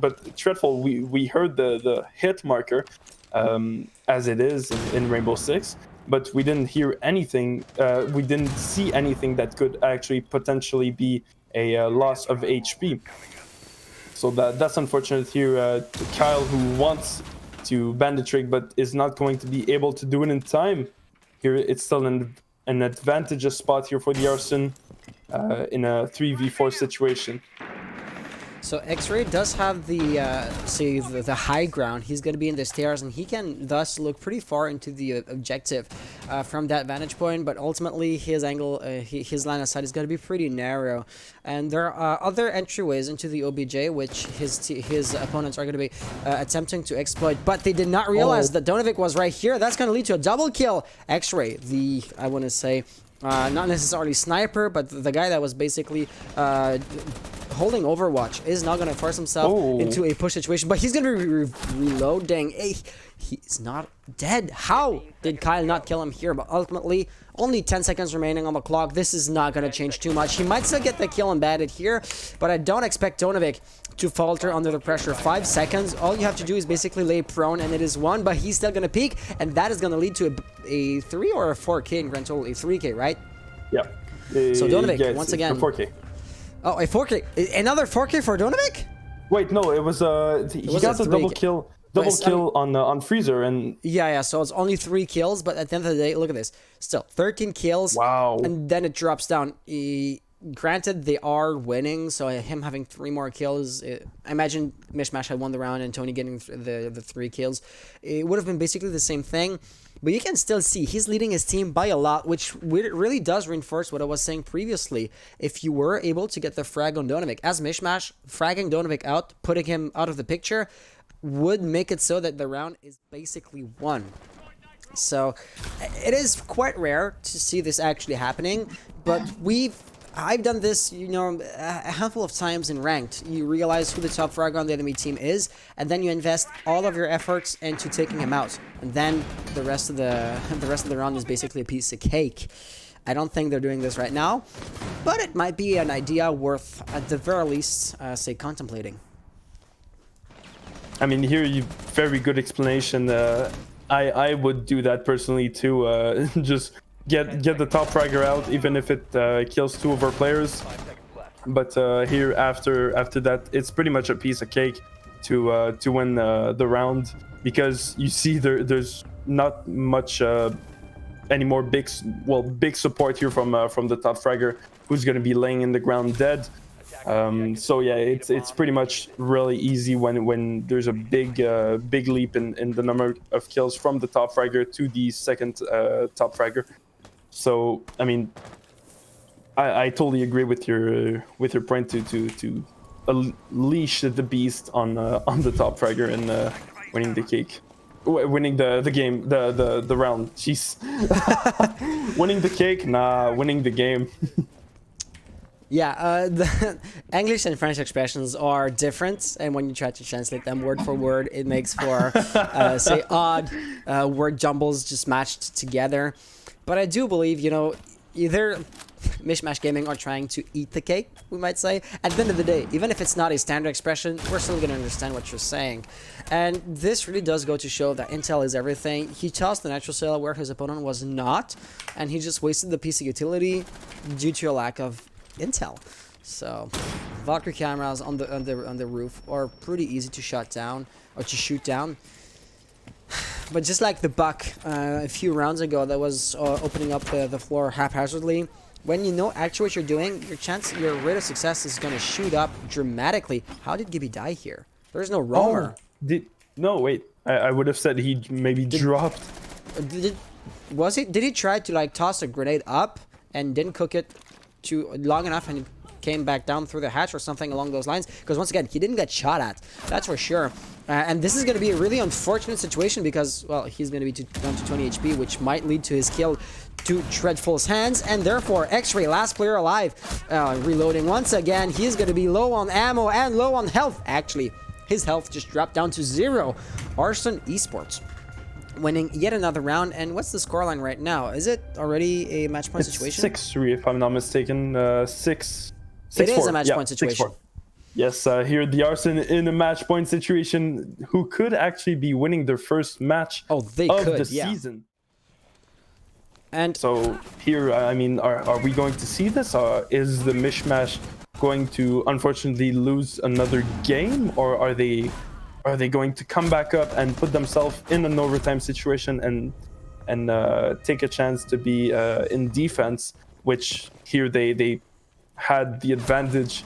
But Dreadful, we heard the hit marker, as it is in Rainbow Six, but we didn't hear anything. We didn't see anything that could actually potentially be a loss of HP. So that's unfortunate here. Kyle, who wants to ban the trick but is not going to be able to do it in time. Here it's still an advantageous spot here for the Arson in a 3v4 situation. So X-Ray does have the high ground. He's going to be in the stairs, and he can thus look pretty far into the objective from that vantage point. But ultimately, his angle, his line of sight is going to be pretty narrow. And there are other entryways into the OBJ, which his opponents are going to be attempting to exploit. But they did not realize that Donovic was right here. That's going to lead to a double kill. X-Ray, I want to say, not necessarily sniper, but the guy that was basically holding Overwatch is not going to force himself into a push situation, but he's going to be reloading. He's not dead. How did Kyle not kill him here? But ultimately, only 10 seconds remaining on the clock. This is not going to change too much. He might still get the kill embedded here, but I don't expect Donovic to falter under the pressure. 5 seconds. All you have to do is basically lay prone, and it is one, but he's still going to peek, and that is going to lead to a 3 or a 4K in grand total. A 3K, right? Yeah. So Donovic, once again. A 4K. Oh, a 4K. Another 4K for Donovic? Wait, no, it was he got the double kill. double But, kill on Freezer, and yeah, so it's only 3 kills, but at the end of the day, look at this. Still, 13 kills, wow. and then it drops down. Granted, they are winning, so him having 3 more kills, I imagine MishMash had won the round and Tony getting the 3 kills. It would have been basically the same thing, but you can still see he's leading his team by a lot, which really does reinforce what I was saying previously. If you were able to get the frag on Donovic, as MishMash, fragging Donovic out, putting him out of the picture, would make it so that the round is basically won. So it is quite rare to see this actually happening, but I've done this, you know, a handful of times in ranked. You realize who the top fragger on the enemy team is, and then you invest all of your efforts into taking him out. And then the rest of the round is basically a piece of cake. I don't think they're doing this right now, but it might be an idea worth, at the very least, say contemplating. I mean, here you very good explanation. I would do that personally too. Just get the top fragger out, even if it kills 2 of our players. 5 seconds left. But here after that, it's pretty much a piece of cake to win the round, because you see there's not much any more big support here from the top fragger, who's going to be laying in the ground dead. So yeah, it's pretty much really easy when there's a big leap in the number of kills from the top fragger to the second top fragger. So I mean, I totally agree with your point to unleash the beast on the top fragger and winning the cake. Winning the game, the round. Jeez. Winning the cake? Nah, winning the game. Yeah, the English and French expressions are different, and when you try to translate them word for word, it makes for, say, odd word jumbles just matched together. But I do believe, you know, either MishMash Gaming are trying to eat the cake, we might say. At the end of the day, even if it's not a standard expression, we're still going to understand what you're saying. And this really does go to show that intel is everything. He tossed the natural sale where his opponent was not, and he just wasted the piece of utility due to a lack of intel. So Valkyrie cameras on the roof are pretty easy to shut down or to shoot down. But just like the buck a few rounds ago that was opening up the floor haphazardly, when you know actually what you're doing, your rate of success is going to shoot up dramatically. How did Gibby die here? There's no roamer. No, wait. I would have said he maybe dropped. Did he try to like toss a grenade up and didn't cook it long enough and it came back down through the hatch or something along those lines? Because once again, he didn't get shot at. That's for sure. And this is going to be a really unfortunate situation because, well, he's going to be down to 20 HP, which might lead to his kill to Dreadful's hands, and therefore X-Ray, last player alive, reloading once again. He's going to be low on ammo and low on health. Actually, his health just dropped down to 0. Arson Esports winning yet another round. And what's the scoreline right now? Is it already a match point situation? 6-3, if I'm not mistaken. 6. It is a match point situation. 6-4. Yes, here the Arson in a match point situation, who could actually be winning their first match of the season. And so here, I mean, are we going to see this? Is the MishMash going to unfortunately lose another game, or are they going to come back up and put themselves in an overtime situation and take a chance to be in defense, which here they had the advantage,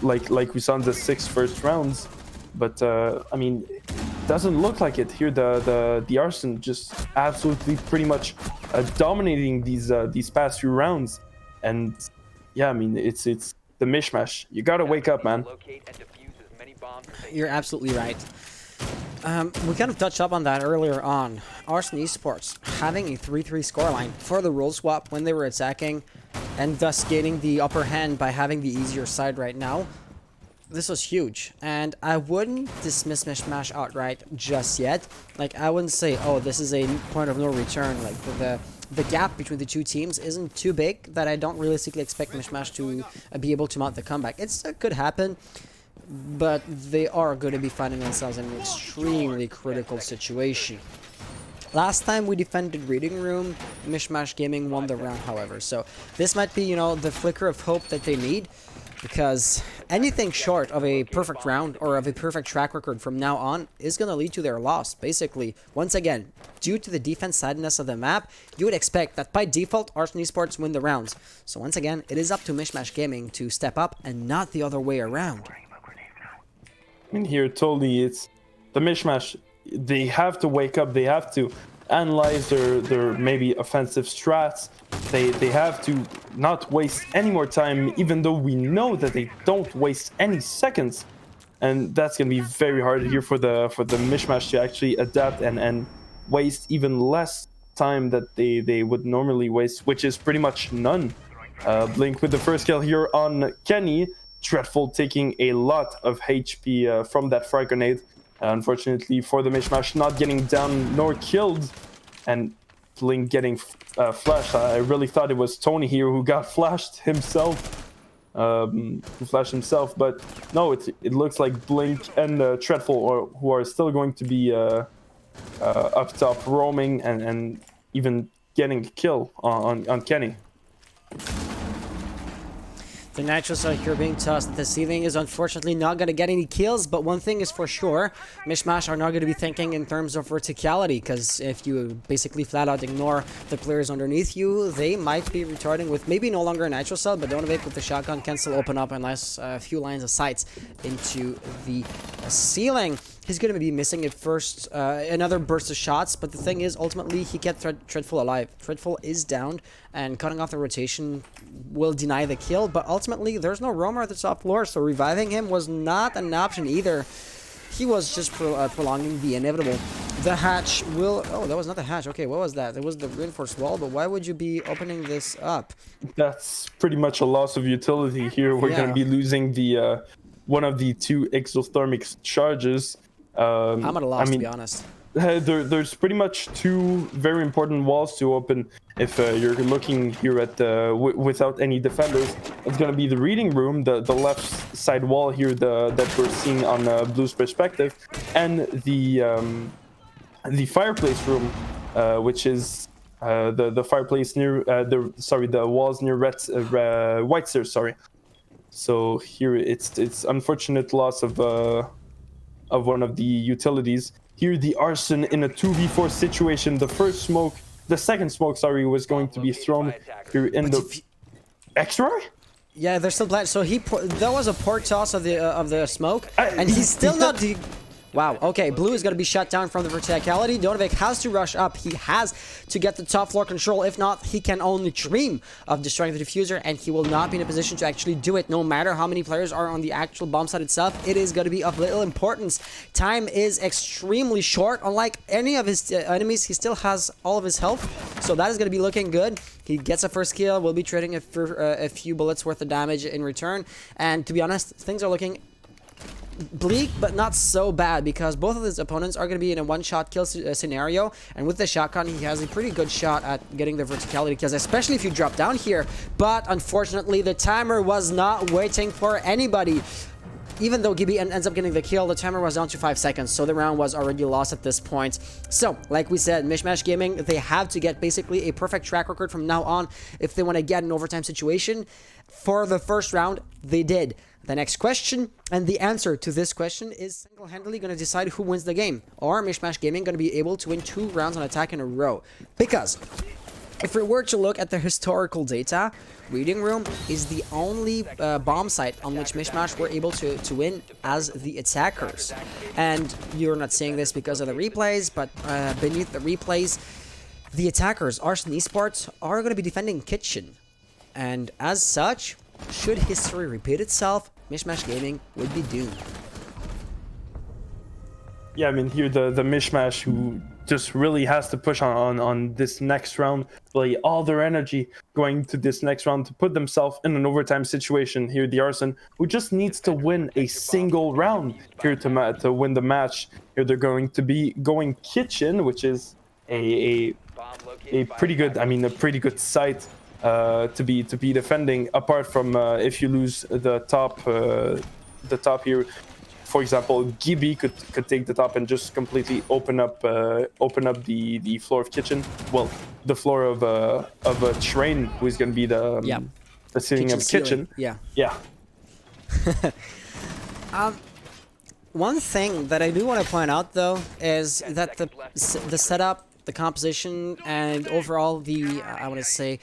like we saw in the 6 first rounds, but I mean, it doesn't look like it here. The Arson just absolutely pretty much dominating these past few rounds, and yeah, I mean, it's the MishMash. You gotta wake up, man. Locate and defuse as many bombs as they you're absolutely right. We kind of touched up on that earlier on. Arson Esports having a 3-3 scoreline for the role swap when they were attacking, and thus gaining the upper hand by having the easier side right now. This was huge, and I wouldn't dismiss MishMash outright just yet. Like, I wouldn't say, oh, this is a point of no return. Like, the gap between the two teams isn't too big that I don't realistically expect MishMash to be able to mount the comeback. It could happen, but they are going to be finding themselves in an extremely critical situation. Last time we defended Reading Room, MishMash Gaming won the round, however. So this might be, you know, the flicker of hope that they need. because anything short of a perfect round or of a perfect track record from now on is going to lead to their loss. Basically, once again, due to the defense sidedness of the map, you would expect that by default, Arson Esports win the rounds. So once again, it is up to MishMash Gaming to step up and not the other way around. I mean, here, totally, it's the MishMash. They have to wake up. They have to analyze their maybe offensive strats. They have to not waste any more time, even though we know that they don't waste any seconds. And that's going to be very hard here for the MishMash to actually adapt and waste even less time that they would normally waste, which is pretty much none. Blink with the first kill here on Kenny. Dreadful taking a lot of HP from that frag grenade. Unfortunately for the MishMash, not getting down nor killed, and Blink getting flashed. I really thought it was Tony here who got flashed himself. But no, it looks like Blink and Dreadful who are still going to be up top roaming and even getting a kill on Kenny. The Nitros are here being tossed at the ceiling is unfortunately not going to get any kills, but one thing is for sure, MishMash are not going to be thinking in terms of verticality, because if you basically flat out ignore the players underneath you, they might be retarding with maybe no longer a Nitro cell, but Donovic with the shotgun can still open up a few lines of sights into the ceiling. He's going to be missing at first another burst of shots, but the thing is, ultimately, he kept Dreadful alive. Dreadful is downed, and cutting off the rotation will deny the kill, but ultimately, there's no roamer at the top floor, so reviving him was not an option either. He was just prolonging the inevitable. The hatch will... Oh, that was not the hatch. Okay, what was that? It was the reinforced wall, but why would you be opening this up? That's pretty much a loss of utility here. We're going to be losing the one of the two exothermic charges. I'm at a loss, to be honest. There's pretty much two very important walls to open if you're looking here at without any defenders. It's going to be the reading room, the left side wall here that we're seeing on Blue's perspective, and the fireplace room, which is the fireplace near the walls near White Stairs. Sorry. So here it's unfortunate loss of one of the utilities. Here the Arson in a 2v4 situation. The second smoke, was going to be thrown here in the extra. Yeah, they're still blind. So that was a port toss of the smoke, and he's still not. Wow, okay, Blue is going to be shut down from the verticality. Donovic has to rush up. He has to get the top floor control. If not, he can only dream of destroying the diffuser, and he will not be in a position to actually do it. No matter how many players are on the actual bomb site itself, it is going to be of little importance. Time is extremely short. Unlike any of his enemies, he still has all of his health, so that is going to be looking good. He gets a first kill. We'll be trading a few bullets worth of damage in return, and to be honest, things are looking bleak, but not so bad, because both of his opponents are going to be in a one-shot kill scenario, and with the shotgun he has a pretty good shot at getting the verticality kills, especially if you drop down here. But unfortunately, the timer was not waiting for anybody. Even though Gibby ends up getting the kill, the timer was down to 5 seconds, so the round was already lost at this point. So, like we said, MishMash Gaming, they have to get basically a perfect track record from now on if they want to get an overtime situation. For the first round, they did. The next question, and the answer to this question, is single-handedly going to decide who wins the game. Or MishMash Gaming going to be able to win 2 rounds on attack in a row. Because if we were to look at the historical data, Reading Room is the only bomb site on which MishMash were able to win as the attackers. And you're not seeing this because of the replays, but beneath the replays, the attackers, Arson Esports, are going to be defending Kitchen. And as such, should history repeat itself, MishMash Gaming would be doomed. Yeah, I mean, here the MishMash, who just really has to push on this next round, really all their energy going to this next round to put themselves in an overtime situation. Here the Arson, who just needs to win a single round here to win the match. Here they're going to be going Kitchen, which is a pretty good, a pretty good site to be defending, apart from if you lose the top here. For example, Gibby could take the top and just completely open up the floor of Kitchen. Well, the floor of a train, who is going to be the ceiling of Kitchen. Yeah. Yeah. One thing that I do want to point out, though, is that the setup, the composition, and overall the, I want to say,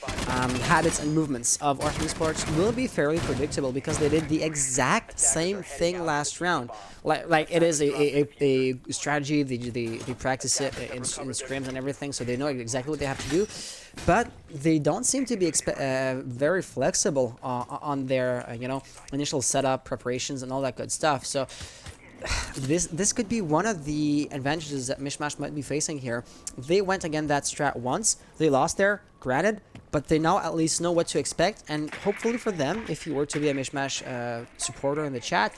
habits and movements of Arson Esports will be fairly predictable because they did the exact same thing last round. Like it is a strategy, they practice it in scrims and everything, so they know exactly what they have to do. But they don't seem to be very flexible on their, initial setup, preparations, and all that good stuff. So this could be one of the advantages that MishMash might be facing here. They went again that strat once. They lost there, granted, but they now at least know what to expect. And hopefully for them, if you were to be a MishMash supporter in the chat,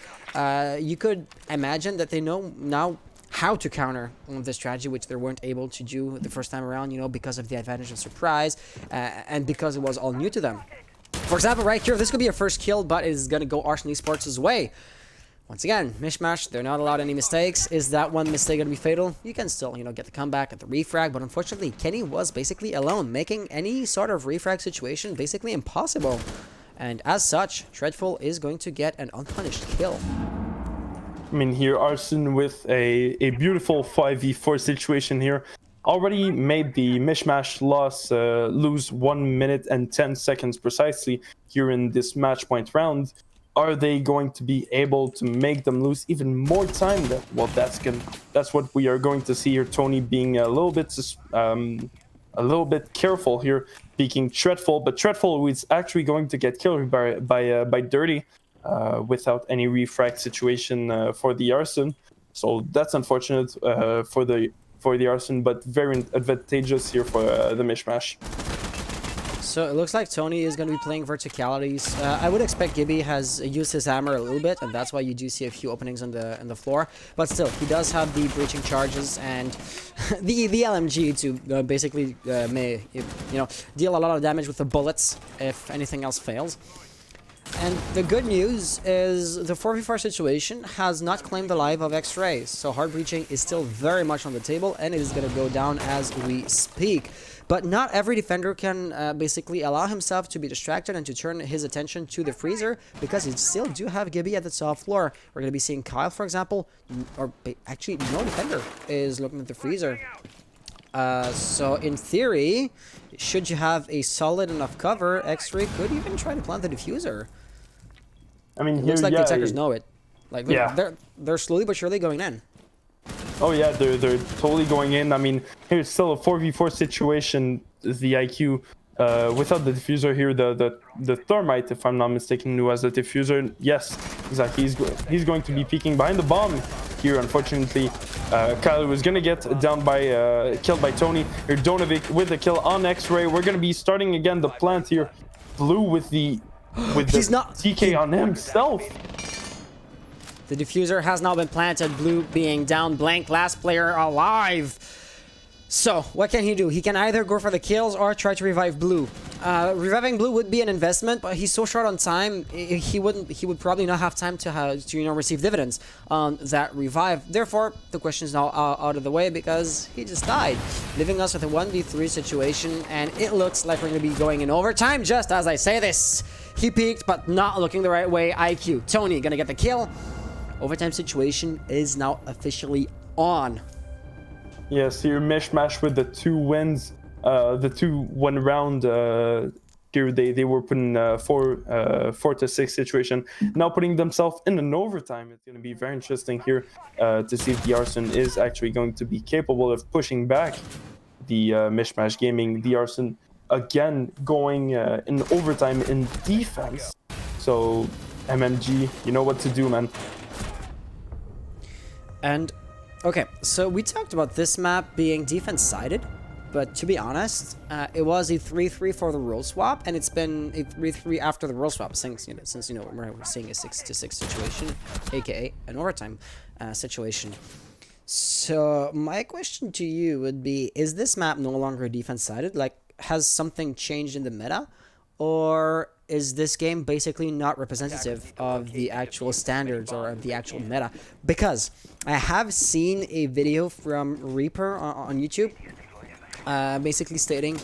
you could imagine that they know now how to counter the strategy, which they weren't able to do the first time around, because of the advantage of surprise and because it was all new to them. For example, right here, this could be a first kill, but it is going to go Arson Esports' way. Once again, MishMash, they're not allowed any mistakes. Is that one mistake going to be fatal? You can still, get the comeback at the refrag, but unfortunately, Kenny was basically alone, making any sort of refrag situation basically impossible. And as such, Dreadful is going to get an unpunished kill. I mean, here Arson with a beautiful 5v4 situation here. Already made the MishMash lose 1 minute and 10 seconds precisely here in this match point round. Are they going to be able to make them lose even more time? Well, that's what we are going to see here. Tony being a little bit careful here, peeking Dreadful, but Dreadful is actually going to get killed by Dirty without any refract situation for the Arson. So that's unfortunate for the Arson, but very advantageous here for the MishMash. So it looks like Tony is going to be playing verticalities. I would expect Gibby has used his hammer a little bit, and that's why you do see a few openings on the floor. But still, he does have the breaching charges and the LMG to basically deal a lot of damage with the bullets if anything else fails. And the good news is the 4v4 situation has not claimed the life of X-Ray, so hard breaching is still very much on the table, and it is going to go down as we speak. But not every defender can basically allow himself to be distracted and to turn his attention to the freezer, because he still do have Gibby at the top floor. We're going to be seeing Kyle, for example, or actually no defender is looking at the freezer. So in theory, should you have a solid enough cover, X-Ray could even try to plant the diffuser. I mean, it looks like the attackers know it. Like, they're slowly but surely going in. Oh yeah, they're totally going in. I mean, here's still a 4v4 situation. The IQ without the diffuser here, the Thermite, if I'm not mistaken, who has the diffuser. Yes, exactly. He's going to be peeking behind the bomb here. Unfortunately, Kyle was gonna get killed by Tony. Here, Donovic with the kill on X-Ray. We're gonna be starting again the plant here. Blue with the TK on himself. The diffuser has now been planted, Blue being down blank, last player alive. So, what can he do? He can either go for the kills or try to revive Blue. Reviving Blue would be an investment, but he's so short on time, he would probably not have time to receive dividends on that revive. Therefore, the question is now out of the way because he just died, leaving us with a 1v3 situation, and it looks like we're going to be going in overtime just as I say this. He peeked, but not looking the right way. IQ. Tony going to get the kill. Overtime situation is now officially on. Yes, here MishMash with the 2 wins, the 2-1 round. Here they were putting 4-6 situation. Now putting themselves in an overtime. It's going to be very interesting here to see if the Arson is actually going to be capable of pushing back the MishMash Gaming. The Arson again going in overtime in defense. So MMG, you know what to do, man. And, okay, so we talked about this map being defense-sided, but to be honest, it was a 3-3 for the role swap, and it's been a 3-3 after the role swap, since we're seeing a 6-6 situation, aka an overtime situation. So, my question to you would be, is this map no longer defense-sided? Like, has something changed in the meta? Or is this game basically not representative of the actual standards or of the actual meta? Because I have seen a video from Reaper on YouTube basically stating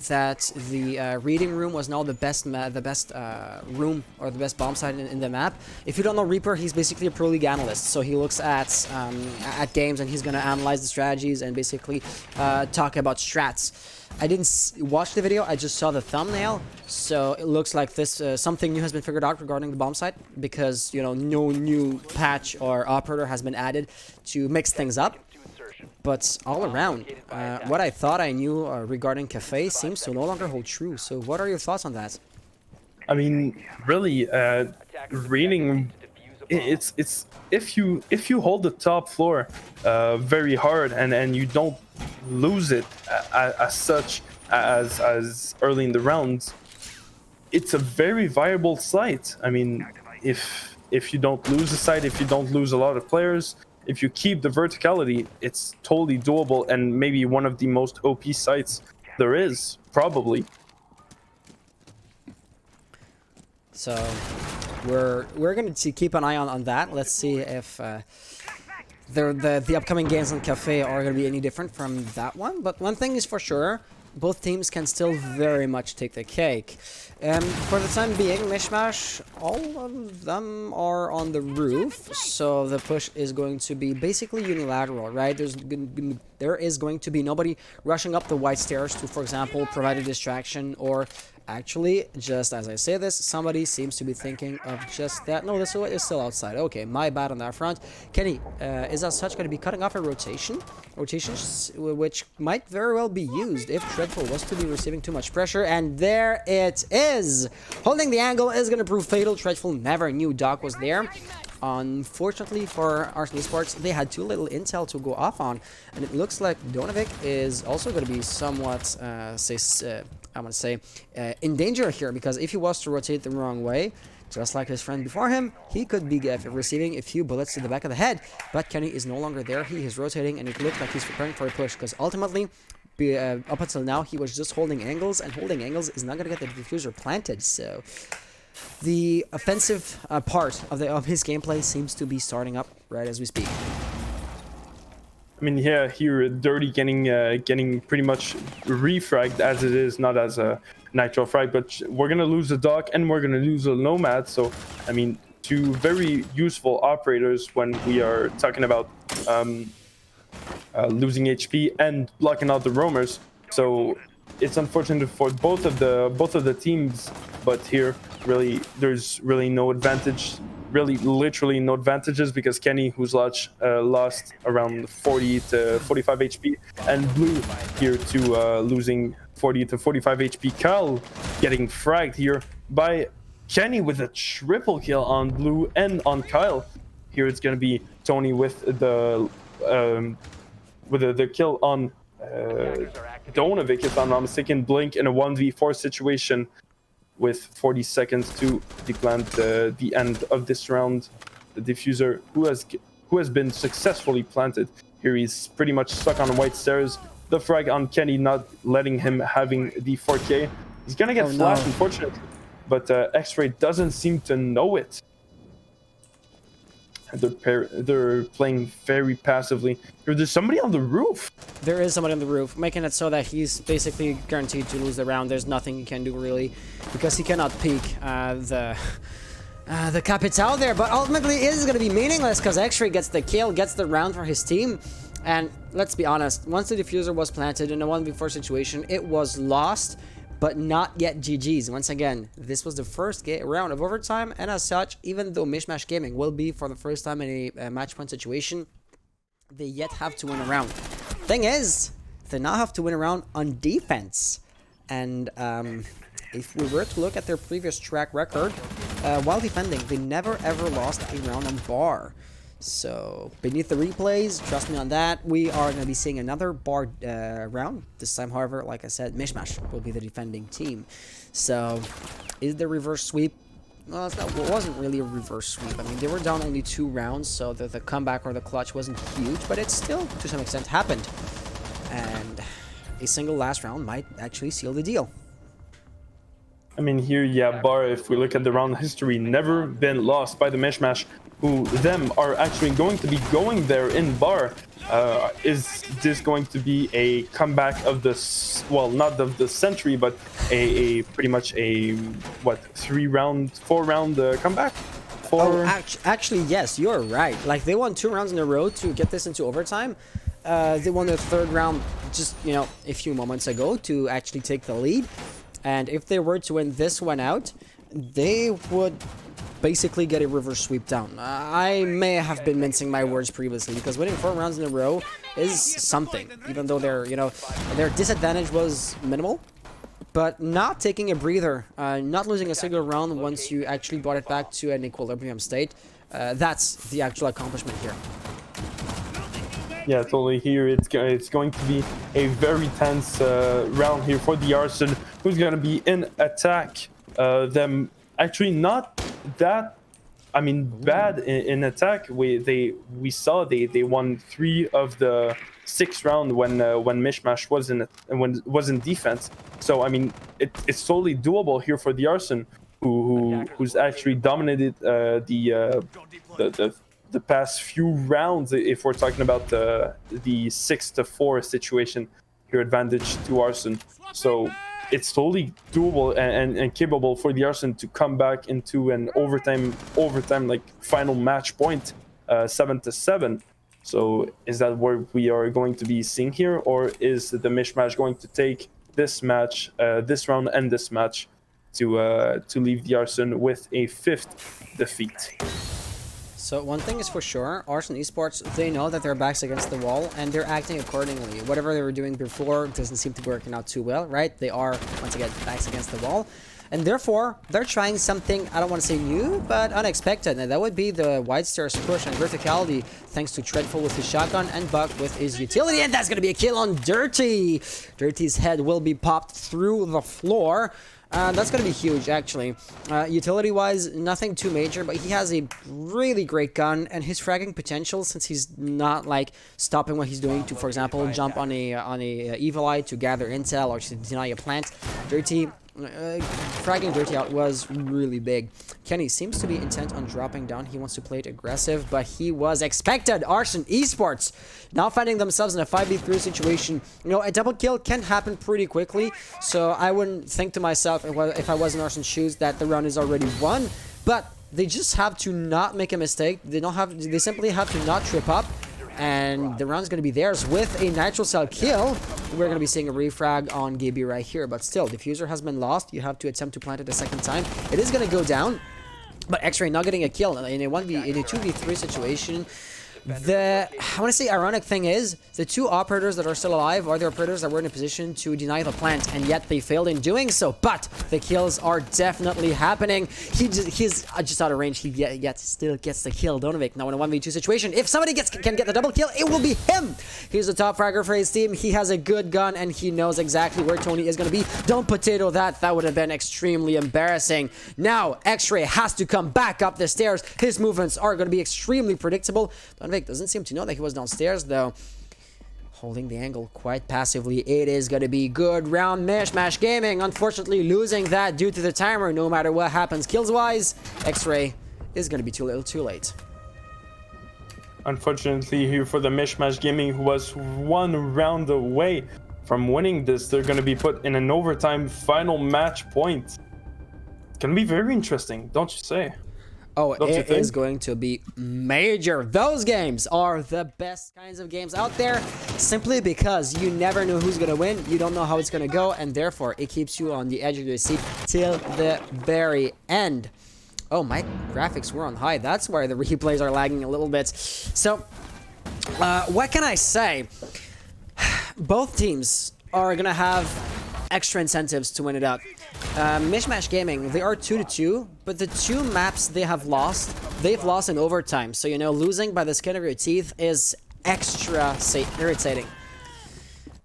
that the reading room was now the best room or the best bomb site in the map. If you don't know Reaper, he's basically a pro league analyst. So he looks at games and he's gonna analyze the strategies and basically talk about strats. I didn't watch the video, I just saw the thumbnail, so it looks like this something new has been figured out regarding the bomb site, because, you know, no new patch or operator has been added to mix things up. But all around, what I thought I knew regarding Kafe seems to no longer hold true. So what are your thoughts on that? I mean, really, reading, it's if you hold the top floor very hard and you don't lose it as such as early in the rounds, it's a very viable site. I mean, if you don't lose the site, if you don't lose a lot of players, if you keep the verticality, it's totally doable and maybe one of the most OP sites there is, probably. So we're going to keep an eye on that. Let's see if the upcoming games on Kafe are going to be any different from that one. But one thing is for sure, both teams can still very much take the cake. For the time being, MishMash, all of them are on the roof, so the push is going to be basically unilateral, right? There is going to be nobody rushing up the white stairs to, for example, provide a distraction, or actually, just as I say this, somebody seems to be thinking of just that. No, this is still outside. Okay, my bad on that front. Kenny is as such going to be cutting off a rotations, which might very well be used if Dreadful was to be receiving too much pressure, and there it is. Holding the angle is going to prove fatal. Dreadful never knew Doc was there. Unfortunately for Arson Esports, they had too little intel to go off on, and it looks like Donovic is also going to be somewhat, in danger here, because if he was to rotate the wrong way, just like his friend before him, he could be receiving a few bullets to the back of the head. But Kenny is no longer there. He is rotating, and it looks like he's preparing for a push, because ultimately, up until now, he was just holding angles, and holding angles is not going to get the diffuser planted. So the offensive part of his gameplay seems to be starting up right as we speak. I mean, yeah, here Dirty getting pretty much refragged as it is, not as a nitro frag, but we're gonna lose the Doc and we're gonna lose a Nomad. So, I mean, two very useful operators when we are talking about losing HP and blocking out the roamers. So it's unfortunate for both of the teams, but here really there's really no advantage. Really, literally no advantages, because Kenny, who's lost around 40 to 45 HP, and Blue here to losing 40 to 45 HP. Kyle getting fragged here by Kenny with a triple kill on Blue and on Kyle. Here it's gonna be Tony with the kill on Donovic, if I'm not mistaken. Blink in a 1v4 situation, with 40 seconds to deplant the end of this round. The diffuser, who has been successfully planted. Here he's pretty much stuck on white stairs. The frag on Kenny, not letting him having the 4K. He's gonna get flashed, unfortunately, but X-Ray doesn't seem to know it. They're playing very passively. There's somebody on the roof. There is somebody on the roof, making it so that he's basically guaranteed to lose the round. There's nothing he can do really, because he cannot peek the Capital there. But ultimately, it is going to be meaningless, because X-Ray gets the kill, gets the round for his team. And let's be honest, once the diffuser was planted in a 1v4 situation, it was lost, but not yet GG's. Once again, this was the first round of overtime, and as such, even though MishMash Gaming will be for the first time in a match point situation, they yet have to win a round. Thing is, they now have to win a round on defense. And if we were to look at their previous track record, while defending, they never ever lost a round on bar. So, beneath the replays, trust me on that, we are going to be seeing another bar round. This time, however, like I said, MishMash will be the defending team. So, is the reverse sweep? Well, it wasn't really a reverse sweep. I mean, they were down only 2 rounds, so the comeback or the clutch wasn't huge, but it still, to some extent, happened. And a single last round might actually seal the deal. I mean, here, yeah, bar, if we look at the round history, never been lost by the MishMash, who them are actually going to be going there in bar. Is this going to be a comeback of the not of the century, but a pretty much a what 4 round comeback? Actually, yes, you're right. Like, they won 2 rounds in a row to get this into overtime. They won the 3rd round just, a few moments ago to actually take the lead. And if they were to win this one out, they would basically get a reverse sweep down. I may have been mincing my words previously, because winning 4 rounds in a row is something, even though their disadvantage was minimal. But not taking a breather, not losing a single round once you actually brought it back to an equilibrium state, that's the actual accomplishment here. Yeah, totally. Here it's going to be a very tense round here for the Arson, who's going to be in attack. Them actually not that, bad in attack. We saw they won 3 of the 6 round when MishMash was in defense. So it's totally doable here for the Arson, who's actually dominated the past few rounds. If we're talking about the 6-4 situation here, advantage to Arson. So it's totally doable and capable for the Arson to come back into an overtime like final match point, 7-7. So is that what we are going to be seeing here, or is the MishMash going to take this match, this round and this match, to leave the Arson with a 5th defeat? So one thing is for sure, Arson Esports, they know that their back's against the wall, and they're acting accordingly. Whatever they were doing before doesn't seem to be working out too well, right? They are, once again, backs against the wall. And therefore, they're trying something, I don't want to say new, but unexpected. And that would be the wide stairs push and verticality, thanks to Treadful with his shotgun and Buck with his utility. And that's going to be a kill on Dirty. Dirty's head will be popped through the floor. That's going to be huge, actually. Utility-wise, nothing too major, but he has a really great gun, and his fragging potential, since he's not, like, stopping what he's doing to, for example, jump on a Evil Eye to gather intel or to deny a plant. Dirty... fragging Dirty out was really big. Kenny seems to be intent on dropping down. He wants to play it aggressive, but he was expected. Arson Esports now finding themselves in a 5v3 situation. A double kill can happen pretty quickly, so I wouldn't think to myself, if I was in Arson's shoes, that the round is already won. But they just have to not make a mistake. They simply have to not trip up, and the round's going to be theirs with a Nitro Cell kill. We're going to be seeing a refrag on Gaby right here, but still, Diffuser has been lost. You have to attempt to plant it a second time. It is going to go down, but X-Ray not getting a kill in a 2v3 situation. I want to say ironic thing is, the 2 operators that are still alive are the operators that were in a position to deny the plant, and yet they failed in doing so. But the kills are definitely happening. He's just out of range. He yet still gets the kill. Donovic now in a 1v2 situation. If somebody can get the double kill, it will be him. He's the top fragger for his team. He has a good gun, and he knows exactly where Tony is going to be. Don't potato that. That would have been extremely embarrassing. Now, X-Ray has to come back up the stairs. His movements are going to be extremely predictable. Donovic doesn't seem to know that he was downstairs, though. Holding the angle quite passively. It is going to be good round. MishMash Gaming, unfortunately, losing that due to the timer. No matter what happens kills-wise, X-Ray is going to be too little too late. Unfortunately, here for the MishMash Gaming, who was 1 round away from winning this, they're going to be put in an overtime final match point. It's going to be very interesting, don't you say? Oh, it is going to be major. Those games are the best kinds of games out there, simply because you never know who's going to win. You don't know how it's going to go, and therefore it keeps you on the edge of your seat till the very end. Oh, my graphics were on high. That's why the replays are lagging a little bit. So, what can I say? Both teams are going to have extra incentives to win it out. MishMash Gaming, they are 2-2, but the 2 maps they've lost in overtime. So, losing by the skin of your teeth is extra irritating.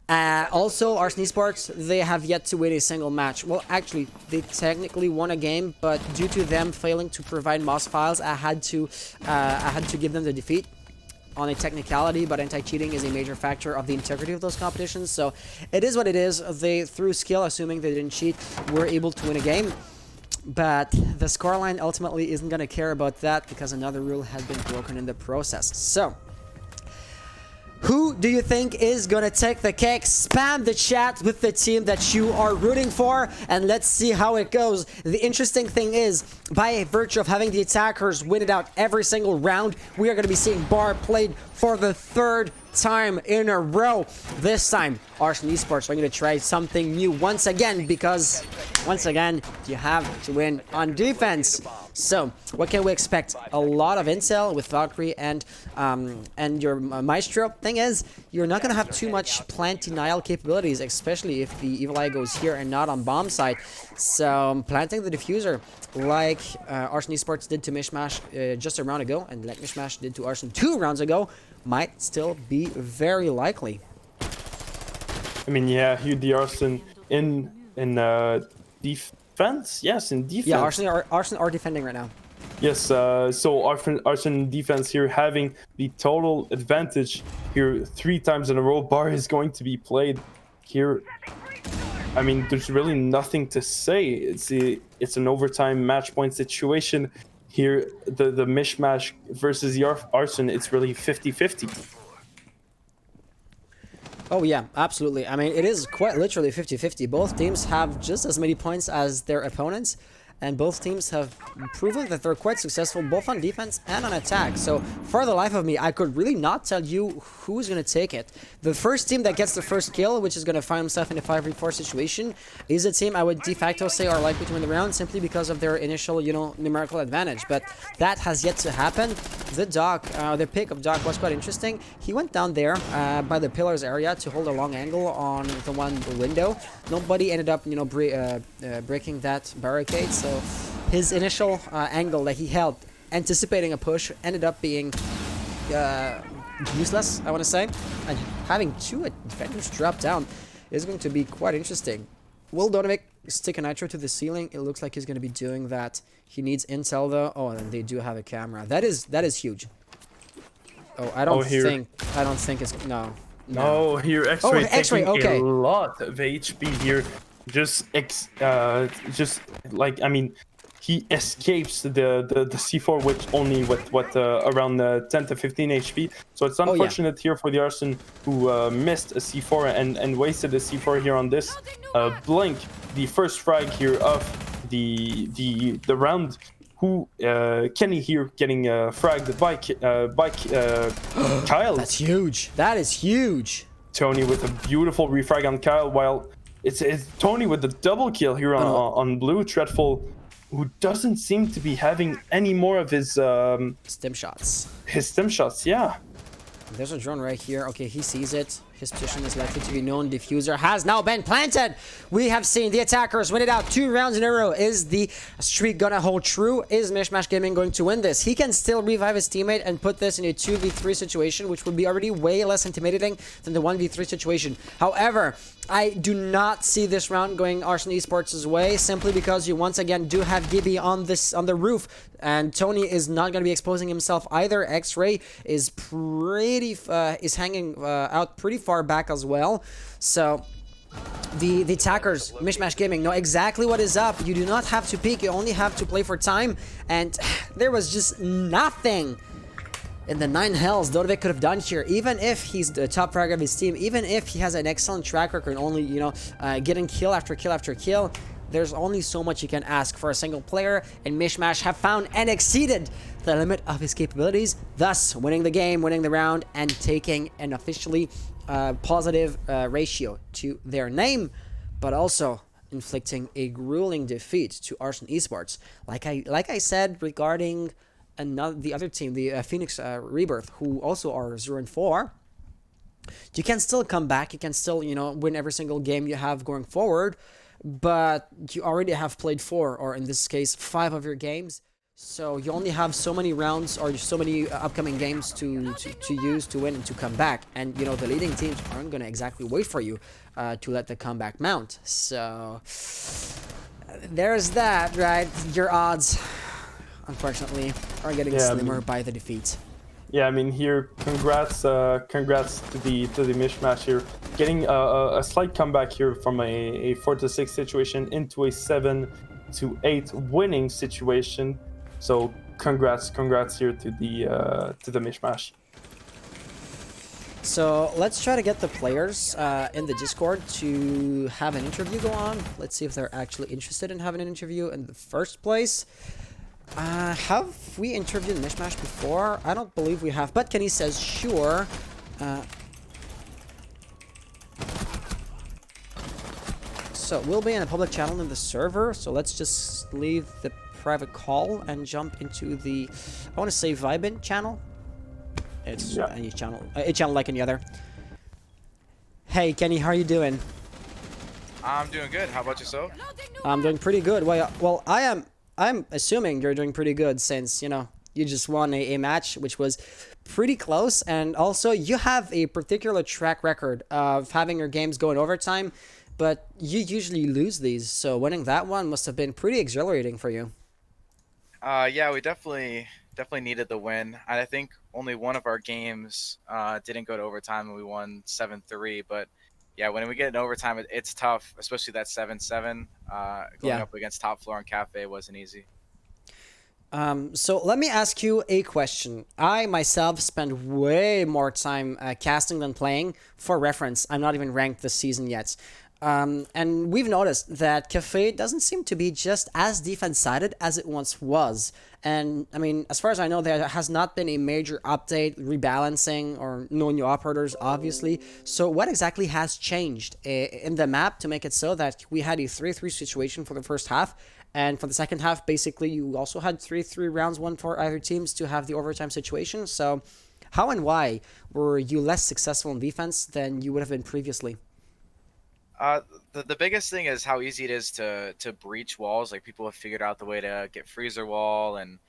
Also, Arson Esports, they have yet to win a single match. Well, actually, they technically won a game, but due to them failing to provide MOS files, I had to give them the defeat on a technicality, but anti-cheating is a major factor of the integrity of those competitions. So it is what it is. They, through skill, assuming they didn't cheat, were able to win a game. But the scoreline ultimately isn't going to care about that, because another rule has been broken in the process. So Who do you think is gonna take the cake? Spam the chat with the team that you are rooting for, and let's see how it goes. The interesting thing is, by virtue of having the attackers win it out every single round, we are gonna be seeing Bar played for the 3rd time in a row. This time, Arson Esports are going to try something new once again, because once again, you have to win on defense. So, what can we expect? A lot of intel with Valkyrie and your Maestro. Thing is, you're not going to have too much plant denial capabilities, especially if the Evil Eye goes here and not on bomb side. So, planting the diffuser, like Arson Esports did to MishMash just a round ago, and like MishMash did to Arson 2 rounds ago, might still be very likely. I mean, yeah, here the Arson in defense. Yes, in defense. Yeah, Arson are defending right now. Yes, so Arson defense here having the total advantage here 3 times in a row. Bar is going to be played here. I mean, there's really nothing to say. It's an overtime match point situation. Here, the MishMash versus the Arson, it's really 50-50. Oh yeah, absolutely. I mean, it is quite literally 50-50. Both teams have just as many points as their opponents, and both teams have proven that they're quite successful both on defense and on attack. So for the life of me, I could really not tell you who's going to take it. The first team that gets the first kill, which is going to find himself in a 5v4 situation, is a team I would de facto say are likely to win the round simply because of their initial, numerical advantage. But that has yet to happen. The Doc, the pick of Doc was quite interesting. He went down there by the pillars area to hold a long angle on the window. Nobody ended up, breaking that barricade. So his initial angle that he held, anticipating a push, ended up being useless, I want to say. And having 2 defenders drop down is going to be quite interesting. Will Donovic stick a nitro to the ceiling? It looks like he's going to be doing that. He needs intel though. Oh, and they do have a camera. That is huge. Oh, I don't think it's No, here X-Ray taking okay. a lot of HP here. Just like, I mean, he escapes the C4 with only around 10 to 15 HP. So it's unfortunate here for the Arson who missed a C4 and wasted a C4 here on this blink. The first frag here of the round. Who Kenny here getting fragged by Kyle. That's huge. That is huge. Tony with a beautiful refrag on Kyle, while it's Tony with the double kill here on blue. Dreadful, who doesn't seem to be having any more of his stim shots. His stim shots, yeah. There's a drone right here. Okay, he sees it. His position is likely to be known. Diffuser has now been planted. We have seen the attackers win it out 2 rounds in a row. Is the streak gonna hold true? Is MishMash Gaming going to win this? He can still revive his teammate and put this in a 2v3 situation, which would be already way less intimidating than the 1v3 situation. However, I do not see this round going Arson Esports' way, simply because you once again do have Gibby on the roof, and Tony is not going to be exposing himself either. X-Ray is is hanging out pretty far back as well. So the attackers, MishMash Gaming, know exactly what is up. You do not have to peek, you only have to play for time, and there was just nothing in the 9 hells Dodovic could have done here. Even if he's the top fragger of his team, even if he has an excellent track record, only getting kill after kill after kill, there's only so much you can ask for a single player, and MishMash have found and exceeded the limit of his capabilities, thus winning the game, winning the round, and taking an officially positive ratio to their name, but also inflicting a grueling defeat to Arson Esports. Like I said regarding the other team, the Phoenix Rebirth, who also are 0-4, you can still come back, you can still win every single game you have going forward, but you already have played 4, or in this case 5 of your games, so you only have so many rounds or so many upcoming games to use to win and to come back, and the leading teams aren't going to exactly wait for you to let the comeback mount. So there's that, right? Your odds, unfortunately, are getting slimmer by the defeat. Yeah, I mean, here, congrats to the MishMash here, getting a slight comeback here from a 4-6 situation into a 7-8 winning situation. So congrats here to the MishMash. So let's try to get the players in the Discord to have an interview go on. Let's see if they're actually interested in having an interview in the first place. Have we interviewed MishMash before? I don't believe we have, but Kenny says sure. So we'll be in a public channel in the server, so let's just leave the private call and jump into the, I want to say Vibin channel. It's any channel, a channel like any other. Hey Kenny, how are you doing? I'm doing good. How about yourself? I'm doing pretty good. Well, I'm assuming you're doing pretty good since, you know, you just won a match which was pretty close, and also you have a particular track record of having your games go in overtime, but you usually lose these, so winning that one must have been pretty exhilarating for you. Yeah, we definitely needed the win. And I think only one of our games didn't go to overtime, and we won 7-3. But yeah, when we get in overtime, it's tough, especially that 7-7. Going up against top floor and Kafe wasn't easy. So let me ask you a question. I myself spend way more time casting than playing. For reference, I'm not even ranked this season yet. And we've noticed that Kafe doesn't seem to be just as defense-sided as it once was. And, I mean, as far as I know, there has not been a major update, rebalancing, or no new operators, obviously. So what exactly has changed in the map to make it so that we had a 3-3 situation for the first half, and for the second half, basically, you also had 3-3 rounds won for either teams to have the overtime situation. So how and why were you less successful in defense than you would have been previously? The biggest thing is how easy it is to breach walls. Like, people have figured out the way to get freezer wall and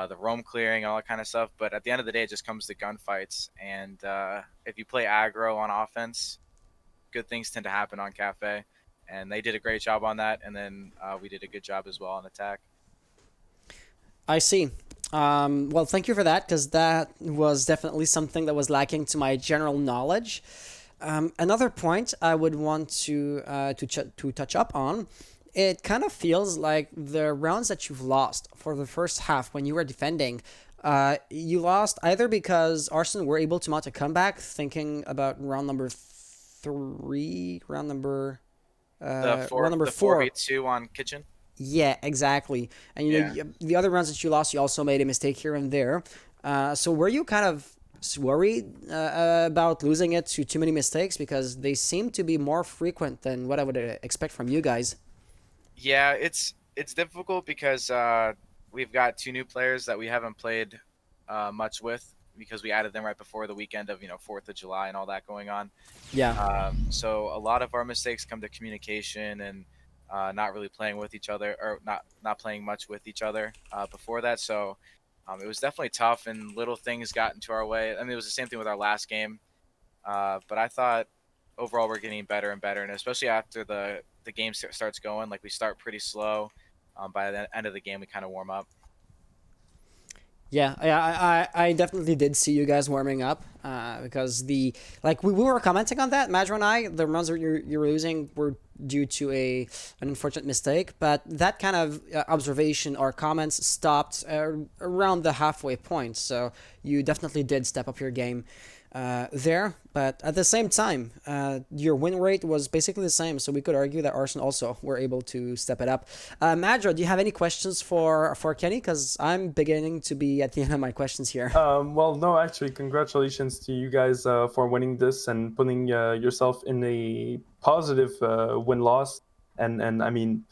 the roam clearing, all that kind of stuff. But at the end of the day, it just comes to gunfights. And if you play aggro on offense, good things tend to happen on Kafe. And they did a great job on that. And then we did a good job as well on attack. I see. Well, thank you for that, because that was definitely something that was lacking to my general knowledge. Another point I would want to touch up on, it kind of feels like the rounds that you've lost for the first half when you were defending, you lost either because Arson were able to mount a comeback, thinking about round number 3, round number round number 4. 4v2 on Kitchen. Yeah, exactly. And you know, the other rounds that you lost, you also made a mistake here and there. So were you kind of worried about losing it to too many mistakes, because they seem to be more frequent than what I would expect from you guys? Yeah, it's difficult because we've got 2 new players that we haven't played much with, because we added them right before the weekend of 4th of July and all that going on. Yeah. So a lot of our mistakes come to communication and not really playing with each other, or not playing much with each other before that. So it was definitely tough, and little things got into our way. I mean, it was the same thing with our last game. But I thought overall we're getting better and better, and especially after the game starts going, like, we start pretty slow. By the end of the game, we kind of warm up. Yeah, I definitely did see you guys warming up, because we were commenting on that, Madro and I. The runs that you're losing were due to an unfortunate mistake, but that kind of observation or comments stopped around the halfway point. So you definitely did step up your game there, but at the same time, your win rate was basically the same, so we could argue that Arson also were able to step it up. Madro, do you have any questions for Kenny? Because I'm beginning to be at the end of my questions here. Well, no, actually, congratulations to you guys for winning this and putting yourself in a positive win-loss. And I mean,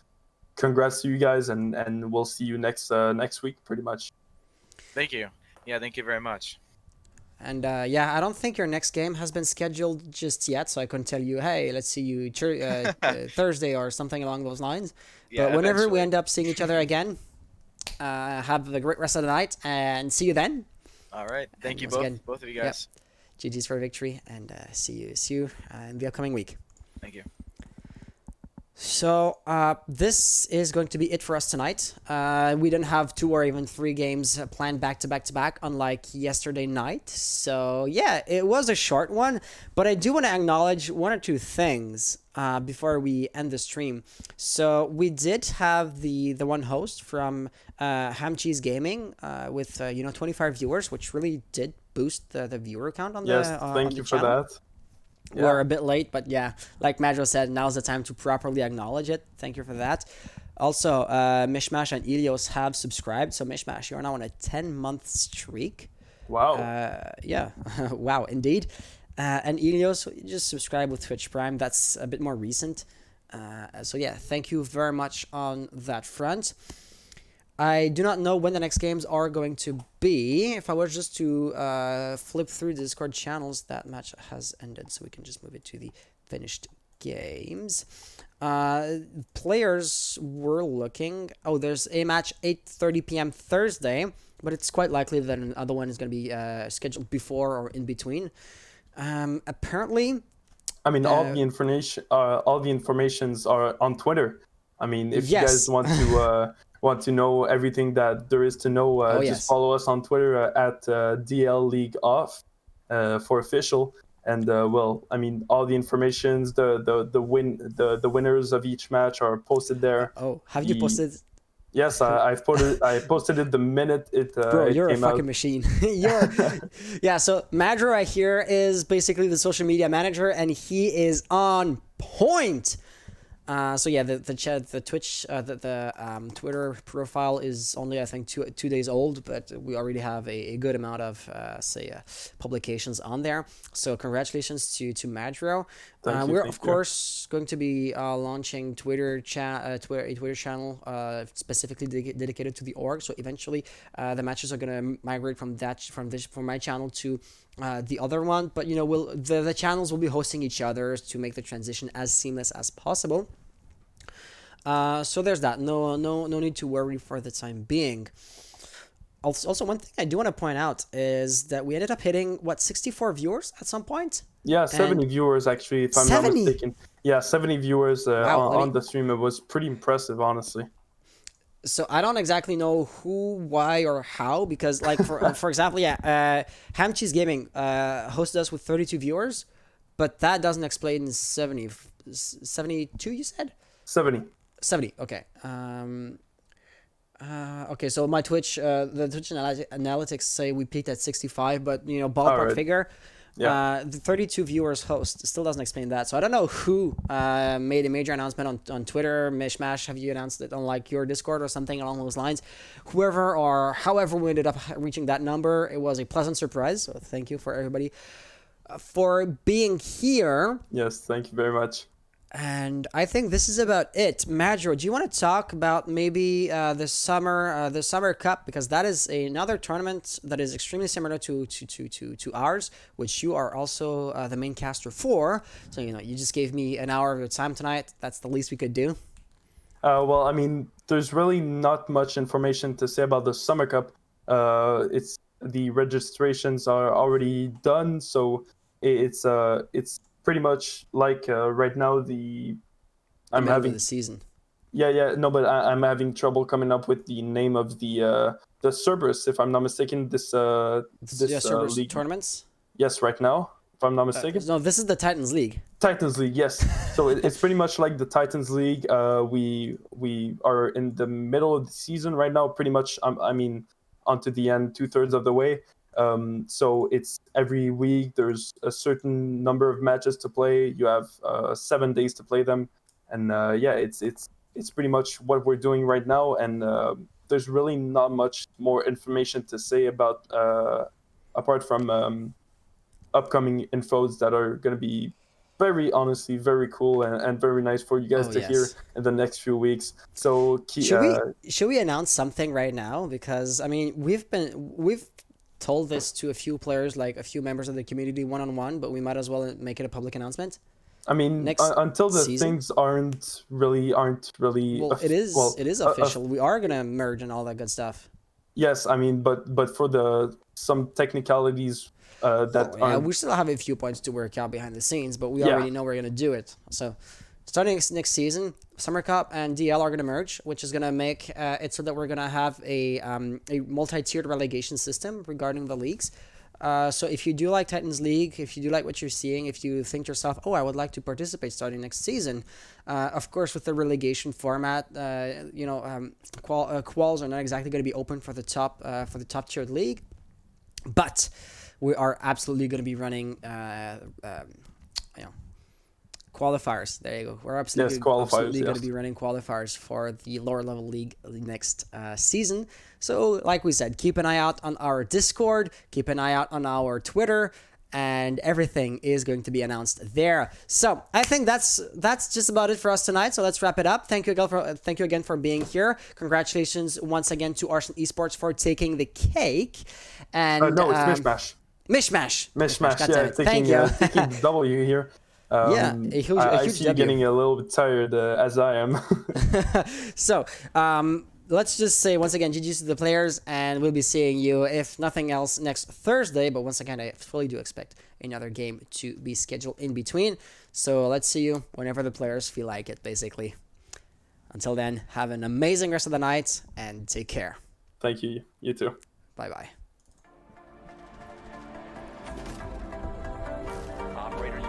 congrats to you guys, and we'll see you next week, pretty much. Thank you. Yeah, thank you very much. And yeah, I don't think your next game has been scheduled just yet, so I couldn't tell you, hey, let's see you Thursday or something along those lines. Yeah, but whenever we eventually. end up seeing each other again, have a great rest of the night, and see you then. All right. Thank you once again, both of you guys. GG's for victory, and see you in the upcoming week. Thank you. So this is going to be it for us tonight. We didn't have 2 or even 3 games planned back to back, unlike yesterday night. So yeah, it was a short one, but I do want to acknowledge 1 or 2 things before we end the stream. So we did have the one host from Ham Cheese Gaming with 25 viewers, which really did boost the viewer count on Yes, the thank on the you for channel. that. We're a bit late, but yeah, like Madro said, now's the time to properly acknowledge it. Thank you for that. Also, MishMash and Elios have subscribed. So MishMash, you're now on a 10-month streak. Wow. Yeah, wow, indeed. And Elios, just subscribe with Twitch Prime. That's a bit more recent. So yeah, thank you very much on that front. I do not know when the next games are going to be. If I was just to flip through the Discord channels, that match has ended, so we can just move it to the finished games. Players were looking. Oh, there's a match 8:30 p.m. Thursday, but it's quite likely that another one is going to be scheduled before or in between. Apparently, I mean, all the informations are on Twitter. I mean, if you guys want to know everything that there is to know, just follow us on Twitter at DL League Off for official. And well, I mean, all the informations, the winners of each match are posted there. Oh, have you posted? Yes, I posted it the minute it Bro, you're it came a fucking out. machine. Yeah, so Madro right here is basically the social media manager, and he is on point. So yeah, the Twitch, the Twitter profile is only, I think, two days old, but we already have a good amount of publications on there. So congratulations to Madro. We're of course going to be launching Twitter channel specifically dedicated to the org. So eventually, the matches are gonna migrate from my channel to the other one. But you know, the channels will be hosting each other to make the transition as seamless as possible. So there's that. No need to worry for the time being. Also, one thing I do want to point out is that we ended up hitting 64 viewers at some point. Yeah, 70 viewers actually, if I'm not mistaken. Yeah, 70 viewers on the stream. It was pretty impressive, honestly. So I don't exactly know who, why, or how, because like for example, Ham Cheese Gaming hosted us with 32 viewers, but that doesn't explain 72. You said 70. Okay. Okay, so my Twitch, the Twitch analytics say we peaked at 65, but you know, ballpark figure. Yeah. The 32 viewers host still doesn't explain that. So I don't know who made a major announcement on Twitter. MishMash, have you announced it on like your Discord or something along those lines? Whoever or however we ended up reaching that number, it was a pleasant surprise. So thank you for everybody for being here. Yes, thank you very much. And I think this is about it. Madro, do you want to talk about maybe the summer cup, because that is another tournament that is extremely similar to ours, which you are also the main caster for. So you know, you just gave me an hour of your time tonight. That's the least we could do. Well, I mean, there's really not much information to say about the summer cup. It's the registrations are already done, so it's pretty much like right now I'm having the season. But I'm having trouble coming up with the name of the Cerberus, if I'm not mistaken. This Cerberus league tournaments. Yes, right now, if I'm not mistaken. No, this is the Titans League. Titans League, yes. So it's pretty much like the Titans League. We are in the middle of the season right now, pretty much. I mean, onto the end, 2/3 of the way. So it's every week there's a certain number of matches to play. You have 7 days to play them, and it's pretty much what we're doing right now. And there's really not much more information to say about apart from upcoming infos that are going to be very honestly very cool and very nice for you guys to hear in the next few weeks. So should we announce something right now? Because I mean, we've told this to a few players, like a few members of the community one-on-one, but we might as well make it a public announcement. I mean, until the things aren't really well, it is official. We are gonna merge and all that good stuff. Yes, I mean, but for some technicalities we still have a few points to work out behind the scenes, but we already know we're gonna do it. So starting next season, Summer Cup and DL are going to merge, which is going to make it so that we're going to have a multi-tiered relegation system regarding the leagues. So if you do like Titans League, if you do like what you're seeing, if you think to yourself, oh, I would like to participate starting next season, of course, with the relegation format, quals are not exactly going to be open for the top tiered league. But we are absolutely going to be running qualifiers. There you go. We're absolutely, qualifiers, going yes. to be running qualifiers for the lower level league next season. So like we said, keep an eye out on our Discord, keep an eye out on our Twitter, and everything is going to be announced there. So I think that's just about it for us tonight. So let's wrap it up. Thank you again for being here. Congratulations once again to Arson Esports for taking the cake. And no, it's MishMash. MishMash. MishMash, God yeah, damn it. Thank you. taking the W here. Yeah, a huge I see you W. getting a little bit tired, as I am. So, let's just say once again, GG's to the players, and we'll be seeing you, if nothing else, next Thursday. But once again, I fully do expect another game to be scheduled in between. So let's see you whenever the players feel like it, basically. Until then, have an amazing rest of the night, and take care. Thank you. You too. Bye-bye. Operators.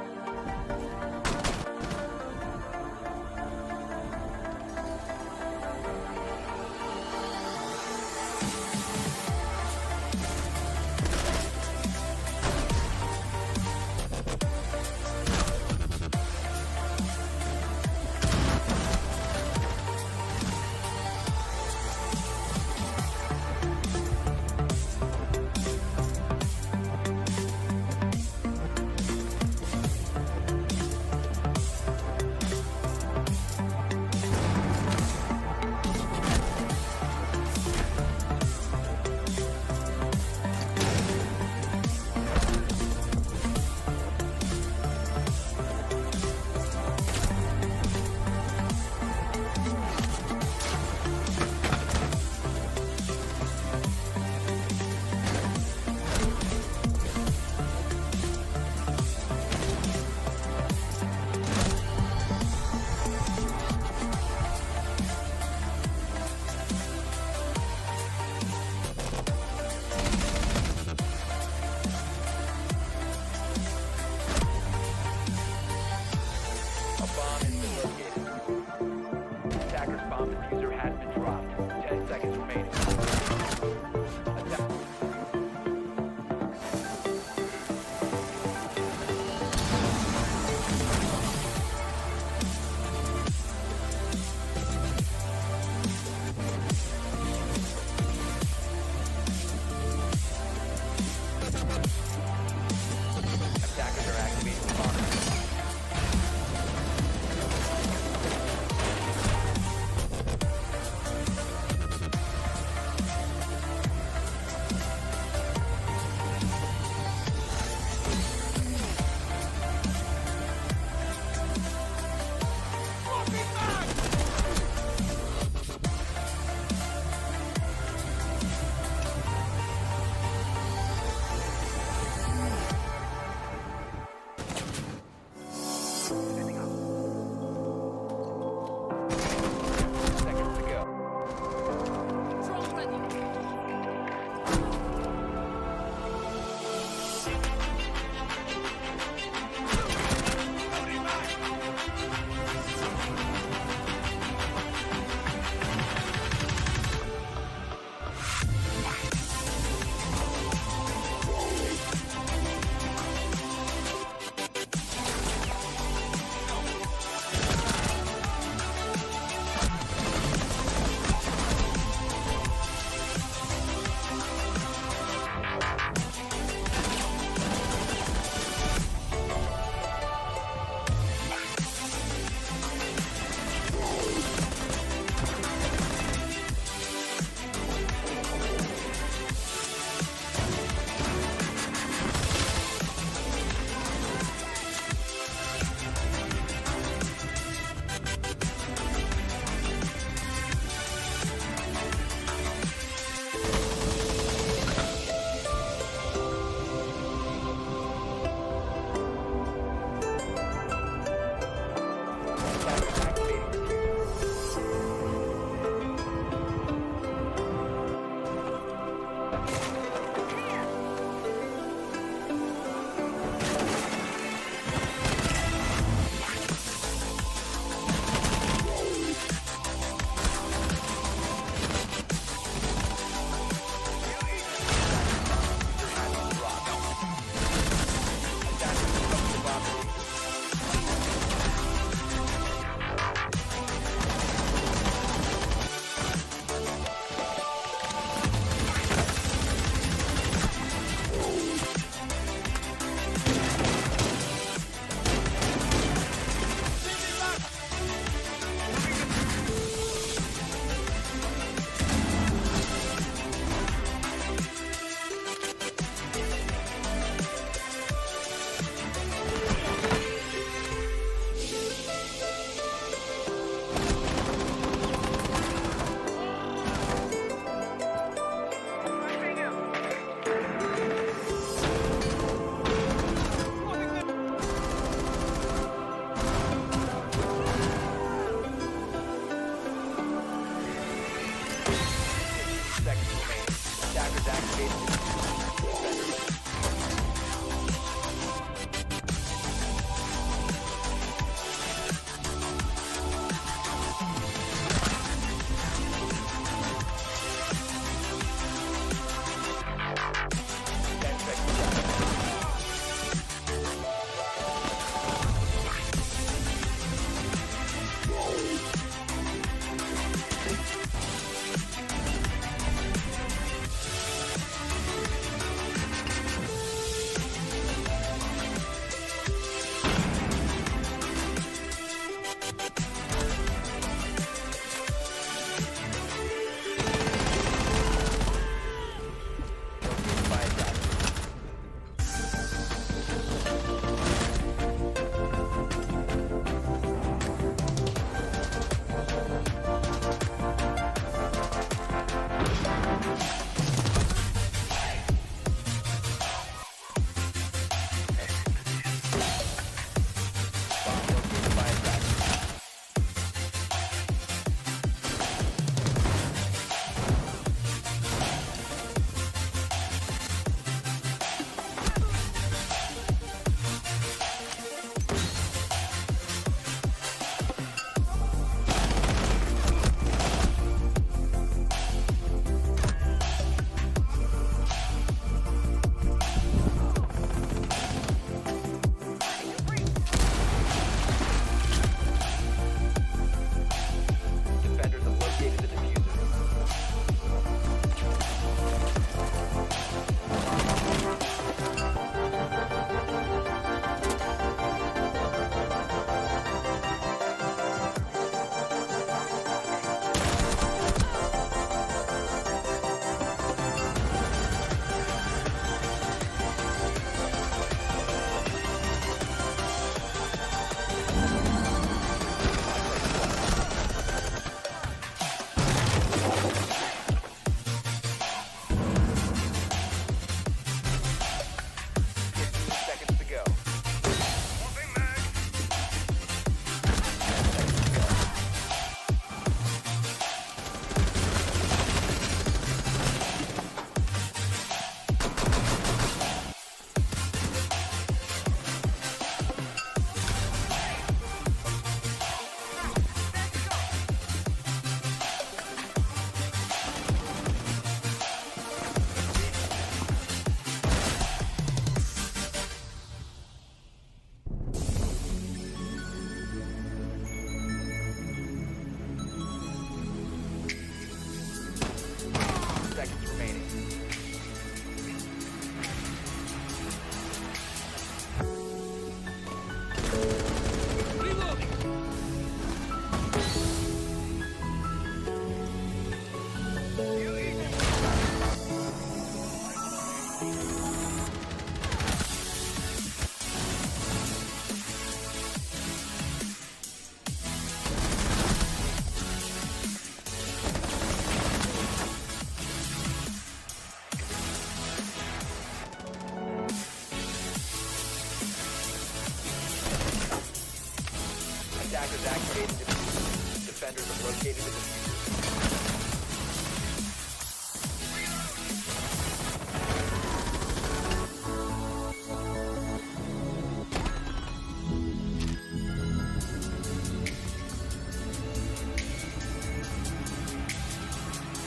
Hack has activated the diffuser. Defenders have located the diffuser.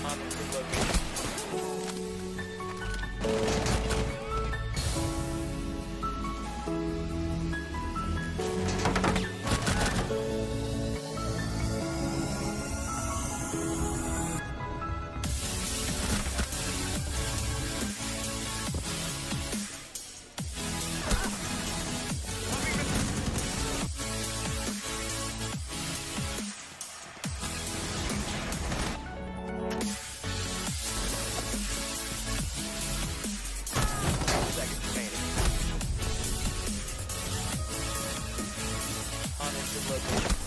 Hostage located. Seconds remaining. Hostage located.